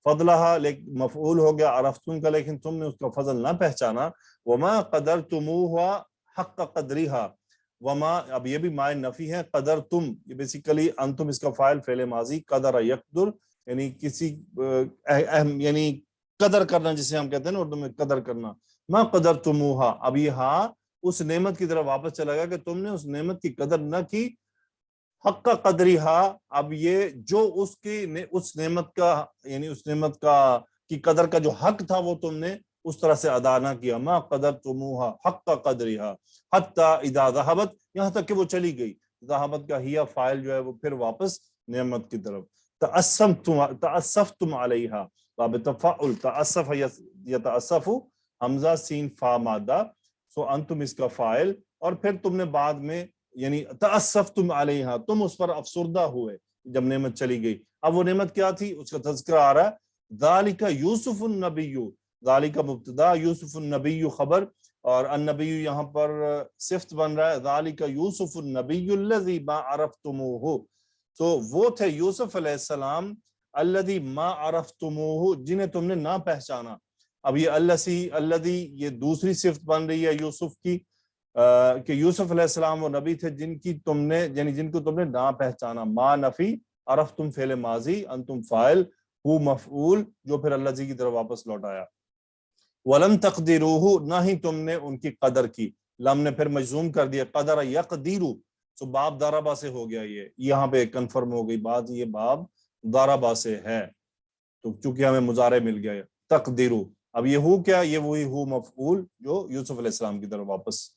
फदलहा मफऊल हो गया अरफ्तुम का, लेकिन तुमने उसका फजल ना पहचाना। वमा कदरतुमुहा हक्का कदरिहा, वमा, अब ये भी माय नफी है। कदर तुम, ये बेसिकली अंतुम इसका फाइल फेल माजी, कदर यकदुर यानी किसी यानी कदर करना, जिसे हम कहते हैं ना उर्दू में कदर करना। मा कदर तुमुहा, अब ये हाँ उस नेमत की तरफ वापस चला गया कि तुमने उस नेमत की कदर न की। हक का कदरिहा, अब ये जो उसकी उस नेमत का, यानी उस नेमत का की कदर का जो हक था वो तुमने उस तरह से अदा ना किया। मा कदर तुमुहा हक का कदरिहा हत्ता इदा ज़हबत, यहाँ तक कि वो चली गई। ज़हबत का हिया फाइल जो है वो फिर वापस नेमत की तरफ। तअस्सफ तुम अलैहा, बाब तफाउल, तअस्सफ यतअस्सफु, हमजा सीन फा मादा, सो अंतुम इसका फाइल, और फिर तुमने बाद में यानी तअस्सफ तुम अलैहा, तुम उस पर अफसुर्दा हुए जब नेमत चली गई। अब वो नेमत क्या थी उसका तज़किरा आ रहा है। ज़ालिका यूसुफुन नबिय्यु, ज़ालिका मुब्तदा, यूसुफुन नबिय्यु खबर, और अन्नबिय्यु यहाँ पर सिफ्त बन रहा है। ज़ालिका यूसुफुन नबिय्यु अल्लज़ी मा अरफ्तुमूहु, तो वो थे यूसुफ अलैहिस्सलाम, अल्लज़ी मा अरफ्तुमूहु, जिन्हें तुमने ना पहचाना। अब ये अल्लज़ी ये दूसरी सिफ्त बन रही है यूसुफ की, कि यूसुफ अलैहिस्सलाम वो नबी थे जिनकी तुमने, यानी जिनको तुमने ना पहचाना। मा नफी, अरफ तुम फेले माजी, अंतुम फाइल, हु मफऊल जो फिर अल्लाह की तरफ वापस लौट आया। वलम तकदीरूहु, ना ही तुमने उनकी कदर की। लम ने फिर मजूम कर दिया, कदर यकदीरू, तो बाब दाराबा से हो गया। ये यहाँ पे कंफर्म हो गई बात, ये बाब दाराबा से है, तो चूंकि हमें मुजारे मिल गया तकदीरू। अब ये हु क्या, ये वही हु मफऊल जो यूसुफ अलैहिस्सलाम की तरफ वापस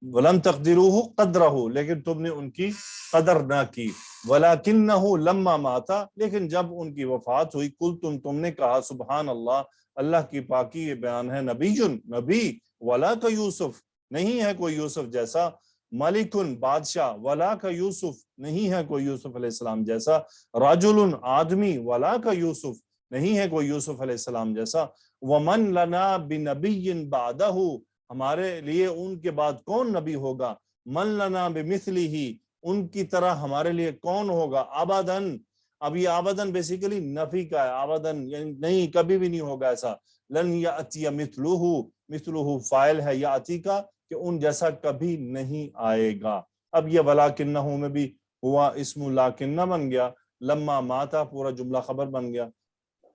वलम तक़दिरूहु क़द्रहु, लेकिन तुमने उनकी कदर ना की। वलाकिन्नहु लम्मा माता, लेकिन जब उनकी वफात हुई, कुल तुमने कहा सुबहान अल्लाह, अल्लाह की पाकी ये बयान है, नबीजुन नबी, वला का यूसुफ नहीं है कोई यूसुफ जैसा, मलिकुन बादशाह, वला का यूसुफ नहीं है कोई यूसुफ अलैहिस्सलाम जैसा, राजुलुन आदमी, वला का यूसुफ नहीं है कोई यूसुफ अलैहिस्सलाम जैसा, वमन लना बिनबिय्यिन बादहु, हमारे लिए उनके बाद कौन नबी होगा, मन लना बिमिस्लिही, उनकी तरह हमारे लिए कौन होगा, आबदन, अब ये आबदन बेसिकली नफी का है, आबदन यानी नहीं, कभी भी नहीं होगा ऐसा, लन यातिया मिथलुहु, मिथलुहु फाइल है याति का, कि उन जैसा कभी नहीं आएगा। अब ये वलाकिन्नहु में भी हुआ इस्मु लाकिन्ना बन गया, लम्मा माता पूरा जुमला खबर बन गया,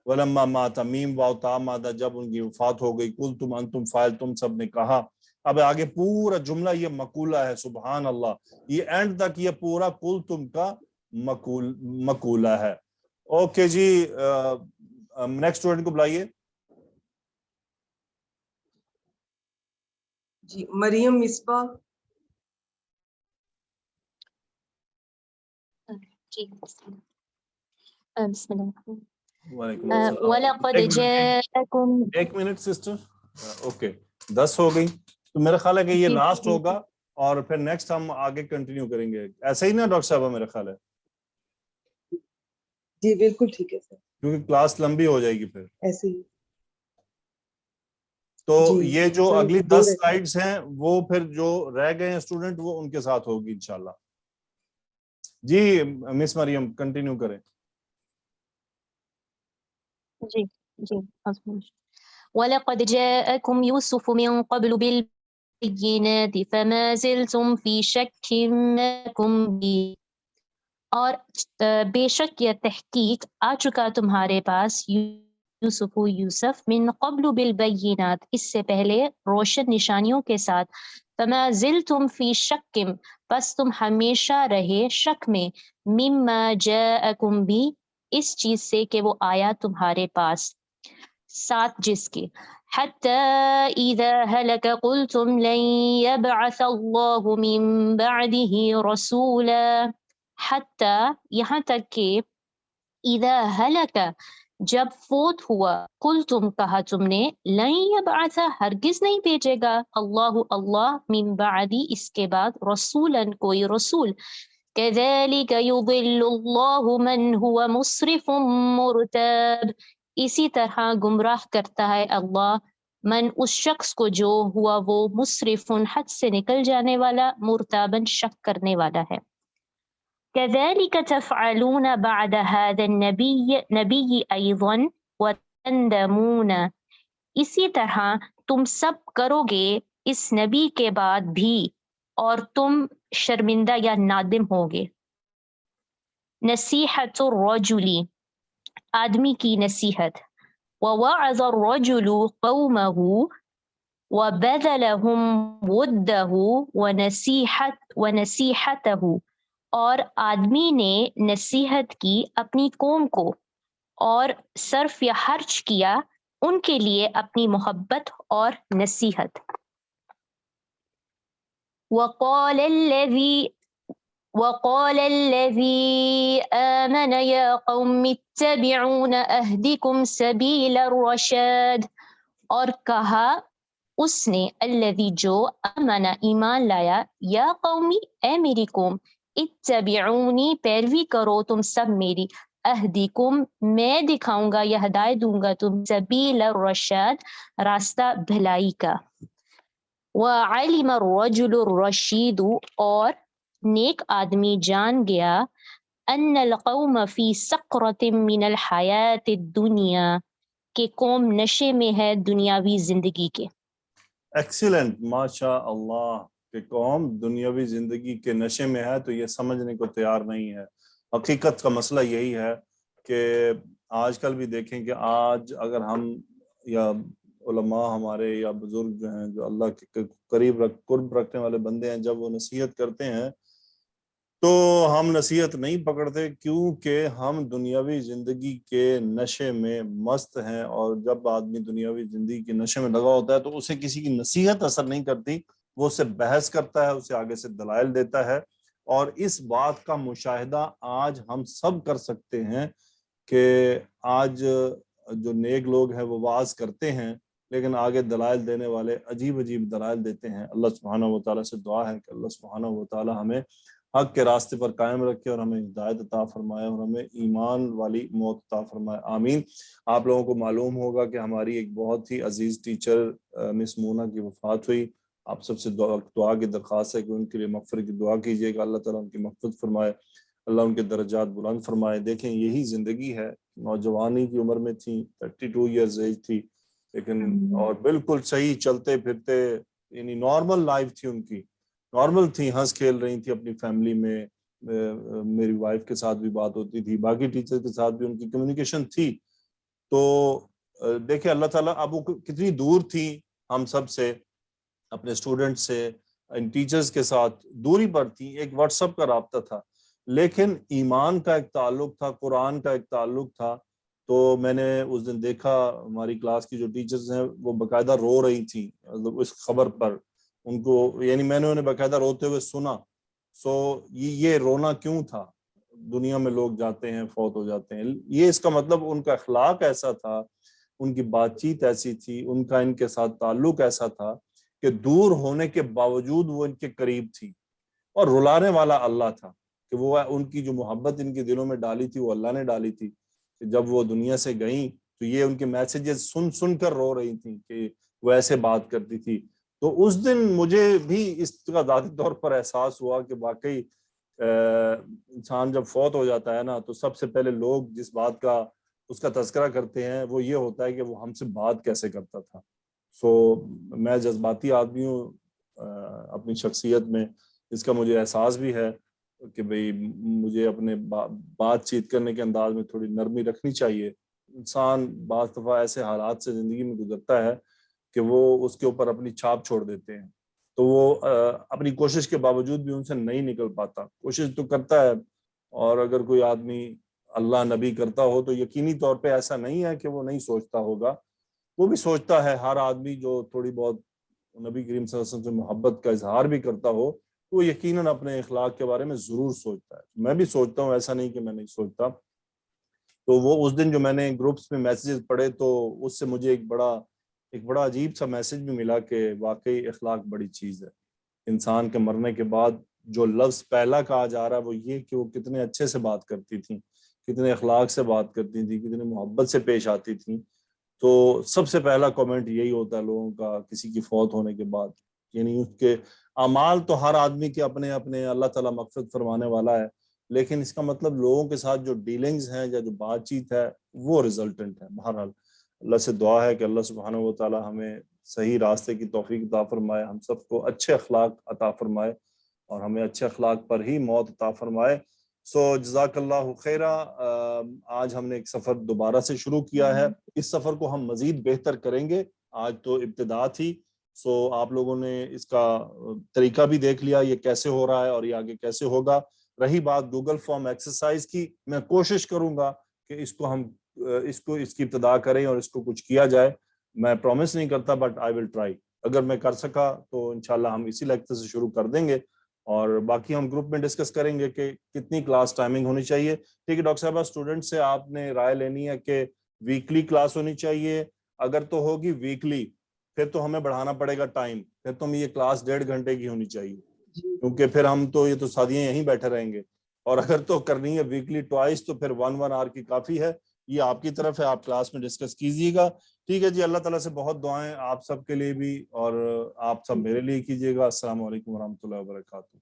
वलम्मा माता मीम वाव ता मादा, जब उनकी वफात हो गई, कुल तुम अंतुम फाइल तुम सब ने कहा। अब आगे पूरा जुमला ये मकूला है, सुबहान अल्लाह, ये एंड तक ये पूरा कुल तुम का मकूला है। ओके जी, नेक्स्ट स्टूडेंट को बुलाइए। जी मरियम मिसबा। जी बिस्मिल्लाह। वालेकुम अस्सलाम। वलक़द जाअकुम, एक मिनट सिस्टर, ओके 10 हो गई, तो मेरा ख्याल है कि ये लास्ट होगा और फिर नेक्स्ट हम आगे कंटिन्यू करेंगे, ऐसा ही ना डॉक्टर साहब, मेरा ख्याल है। जी बिल्कुल ठीक है सर, क्योंकि क्लास लंबी हो जाएगी फिर ऐसे ही। तो जी, ये जो सर, अगली दो 10 रहते हैं। स्लाइड्स हैं वो फिर जो रह गए हैं स्टूडेंट वो उनके साथ होगी इंशाल्लाह। जी मिस मरियम कंटिन्यू करें। जी जी वलक़द जाअकुम यूसुफ मिन क़ब्लु बिल-बय्यिनाति फमा ज़िलतुम फ़ी शक्किन मिन्हुम बि, और बेशक यह तहकीक आ चुका तुम्हारे पास यूसुफ मिन क़ब्लु बिल-बय्यिनात, इससे पहले रोशन निशानियों के साथ, फमा ज़िलतुम फ़ी शक्किन, बस तुम हमेशा रहे शक में, मिम्मा जाअकुम बि, इस चीज से कि वो आया तुम्हारे पास, साथ जिसके, हत्ता इज़ा हलक क़ुल्तुम लन यबअसल्लाहु मिन बअदिही रसूला, हत्ता यहाँ तक कि, इज़ा हलक जब फोत हुआ, कुल तुम कहा तुमने, लन यबअसा हरगिज नहीं भेजेगा, अल्लाहु अल्लाह, मिन बअदी इसके बाद, रसूलन कोई रसूल, कज़ालिक युदिल्लुल्लाहु मन हुवा मुस्रिफुम मुर्ताब, इसी तरह गुमराह करता है अल्लाह मन उस शख्स को जो हुआ वो मुस्रिफुन हद से निकल जाने वाला, मुर्ताबन शक करने वाला है। कज़ालिक तफ़अलून बअद हाज़ा नबी अयज़न व तंदमून, इसी तरह तुम सब करोगे इस नबी के बाद भी और तुम शर्मिंदा या नादिम होगे। नसीहतुर रजुली, आदमी की नसीहत, व वअज़र रजुलु क़ौमहु व बज़लहुम वुद्दहु व नसीहतहु, और आदमी ने नसीहत की अपनी कौम को और सर्फ या खर्च किया उनके लिए अपनी मोहब्बत और नसीहत। वक़ाल अल्लज़ी आमन या क़ौम इत्तबिऊन अहदिकुम सबीलर रशाद, और कहा उसने, अल्लज़ी जो, आमना ईमान लाया, या कौमी ए मेरी कौम, इत्तबिऊनी पैरवी करो तुम सब मेरी, अहदिकुम मैं दिखाऊंगा या हदायत दूंगा तुम, सबीलर रशाद रास्ता भलाई का, व अलिम रजुलुर रशीदु, और नेक आदमी जान गया, अन्नल कौम फी सक़रतिम मिनल हयातिद दुनिया, कि कौम नशे में है दुनियावी जिंदगी के। एक्सीलेंट, माशा अल्लाह, कि कौम दुनियावी जिंदगी के नशे में है तो ये समझने को तैयार नहीं है। हकीकत का मसला यही है कि आजकल भी देखें कि आज अगर हम या उलमा हमारे या बुजुर्ग जो हैं, जो अल्लाह के करीब कुर्ब रखने वाले बंदे हैं, जब वो नसीहत करते हैं तो हम नसीहत नहीं पकड़ते, क्योंकि हम दुनियावी जिंदगी के नशे में मस्त हैं, और जब आदमी दुनियावी जिंदगी के नशे में लगा होता है तो उसे किसी की नसीहत असर नहीं करती, وہ اسے بحث کرتا ہے, اسے آگے سے دلائل دیتا ہے. اور اس بات کا مشاہدہ آج ہم سب کر سکتے ہیں کہ آج جو نیک لوگ ہیں وہ واعظ کرتے ہیں لیکن آگے دلائل دینے والے عجیب عجیب دلائل دیتے ہیں. اللہ سبحانہ و تعالیٰ سے دعا ہے کہ اللہ سبحانہ و تعالیٰ ہمیں حق کے راستے پر قائم رکھے اور ہمیں ہدایت عطا فرمائے اور ہمیں ایمان والی موت عطا فرمائے, آمین. آپ لوگوں کو معلوم ہوگا کہ ہماری ایک بہت ہی عزیز ٹیچر مس مونا کی وفات ہوئی. آپ سب سے دعا کی درخواست ہے کہ ان کے لیے مغفرت کی دعا کیجیے گا, اللہ تعالیٰ ان کی مغفرت فرمائے, اللہ ان کے درجات بلند فرمائے. دیکھیں یہی زندگی ہے, نوجوانی کی عمر میں تھی, 32 ایئرز ایج تھی, لیکن اور بالکل صحیح چلتے پھرتے, یعنی نارمل لائف تھی ان کی, نارمل تھی, ہنس کھیل رہی تھی اپنی فیملی میں. میری وائف کے ساتھ بھی بات ہوتی تھی, باقی ٹیچر کے ساتھ بھی ان کی کمیونیکیشن تھی. تو دیکھیں اللہ تعالیٰ, اب وہ کتنی دور تھی ہم سب سے, اپنے اسٹوڈنٹ سے, ان ٹیچرز کے ساتھ دوری پر تھی, ایک واٹس ایپ کا رابطہ تھا, لیکن ایمان کا ایک تعلق تھا, قرآن کا ایک تعلق تھا. تو میں نے اس دن دیکھا ہماری کلاس کی جو ٹیچرز ہیں وہ باقاعدہ رو رہی تھیں اس خبر پر. ان کو یعنی میں نے انہیں باقاعدہ روتے ہوئے سنا. یہ رونا کیوں تھا؟ دنیا میں لوگ جاتے ہیں, فوت ہو جاتے ہیں, یہ اس کا مطلب ان کا اخلاق ایسا تھا, ان کی بات چیت ایسی تھی, ان کا ان کے ساتھ تعلق ایسا تھا کہ دور ہونے کے باوجود وہ ان کے قریب تھی. اور رلانے والا اللہ تھا کہ وہ ان کی جو محبت ان کے دلوں میں ڈالی تھی وہ اللہ نے ڈالی تھی. کہ جب وہ دنیا سے گئیں تو یہ ان کے میسیجز سن کر رو رہی تھیں کہ وہ ایسے بات کرتی تھی. تو اس دن مجھے بھی اس کا ذاتی طور پر احساس ہوا کہ واقعی انسان جب فوت ہو جاتا ہے نا تو سب سے پہلے لوگ جس بات کا اس کا تذکرہ کرتے ہیں وہ یہ ہوتا ہے کہ وہ ہم سے بات کیسے کرتا تھا. میں جذباتی آدمی ہوں اپنی شخصیت میں, اس کا مجھے احساس بھی ہے کہ بھئی مجھے اپنے بات چیت کرنے کے انداز میں تھوڑی نرمی رکھنی چاہیے. انسان بعض دفعہ ایسے حالات سے زندگی میں گزرتا ہے کہ وہ اس کے اوپر اپنی چھاپ چھوڑ دیتے ہیں, تو وہ اپنی کوشش کے باوجود بھی ان سے نہیں نکل پاتا. کوشش تو کرتا ہے, اور اگر کوئی آدمی اللہ نبی کرتا ہو تو یقینی طور پہ ایسا نہیں ہے کہ وہ نہیں سوچتا ہوگا, وہ بھی سوچتا ہے. ہر آدمی جو تھوڑی بہت نبی کریم صلی اللہ علیہ وسلم سے محبت کا اظہار بھی کرتا ہو وہ یقیناً اپنے اخلاق کے بارے میں ضرور سوچتا ہے. میں بھی سوچتا ہوں, ایسا نہیں کہ میں نہیں سوچتا. تو وہ اس دن جو میں نے گروپس میں میسیجز پڑھے تو اس سے مجھے ایک بڑا عجیب سا میسیج بھی ملا کہ واقعی اخلاق بڑی چیز ہے. انسان کے مرنے کے بعد جو لفظ پہلا کہا جا رہا ہے وہ یہ کہ وہ کتنے اچھے سے بات کرتی تھیں, کتنے اخلاق سے بات کرتی تھیں, کتنے محبت سے پیش آتی تھیں. تو سب سے پہلا کمنٹ یہی ہوتا ہے لوگوں کا کسی کی فوت ہونے کے بعد, یعنی اس کے اعمال تو ہر آدمی کے اپنے اپنے, اللہ تعالیٰ مغفرت فرمانے والا ہے, لیکن اس کا مطلب لوگوں کے ساتھ جو ڈیلنگز ہیں یا جو بات چیت ہے وہ ریزلٹنٹ ہے. بہرحال اللہ سے دعا ہے کہ اللہ سبحانہ و تعالیٰ ہمیں صحیح راستے کی توفیق عطا فرمائے, ہم سب کو اچھے اخلاق عطا فرمائے اور ہمیں اچھے اخلاق پر ہی موت عطا فرمائے. جزاک اللہ خیرہ. آج ہم نے ایک سفر دوبارہ سے شروع کیا ہے, اس سفر کو ہم مزید بہتر کریں گے. آج تو ابتدا تھی, آپ لوگوں نے اس کا طریقہ بھی دیکھ لیا یہ کیسے ہو رہا ہے اور یہ آگے کیسے ہوگا. رہی بات گوگل فارم ایکسرسائز کی, میں کوشش کروں گا کہ اس کی ابتدا کریں اور اس کو کچھ کیا جائے. میں پرومس نہیں کرتا بٹ آئی ول ٹرائی. اگر میں کر سکا تو انشاءاللہ ہم اسی لیکچر سے شروع کر دیں گے اور باقی ہم گروپ میں ڈسکس کریں گے کہ کتنی کلاس ٹائمنگ ہونی چاہیے. ٹھیک ہے ڈاکٹر صاحبہ, اسٹوڈنٹ سے آپ نے رائے لینی ہے کہ ویکلی کلاس ہونی چاہیے. اگر تو ہوگی ویکلی پھر تو ہمیں بڑھانا پڑے گا ٹائم, پھر تو یہ کلاس 1.5 گھنٹے کی ہونی چاہیے کیونکہ پھر ہم تو یہ تو صدیاں یہیں بیٹھے رہیں گے. اور اگر تو کرنی ہے ویکلی ٹوائس تو پھر 1 آور کی کافی ہے. یہ آپ کی طرف ہے, آپ کلاس میں ڈسکس کیجیے گا. ٹھیک ہے جی, اللہ تعالیٰ سے بہت دعائیں آپ سب کے لیے بھی اور آپ سب میرے لیے کیجیے گا. السلام علیکم ورحمۃ اللہ وبرکاتہ.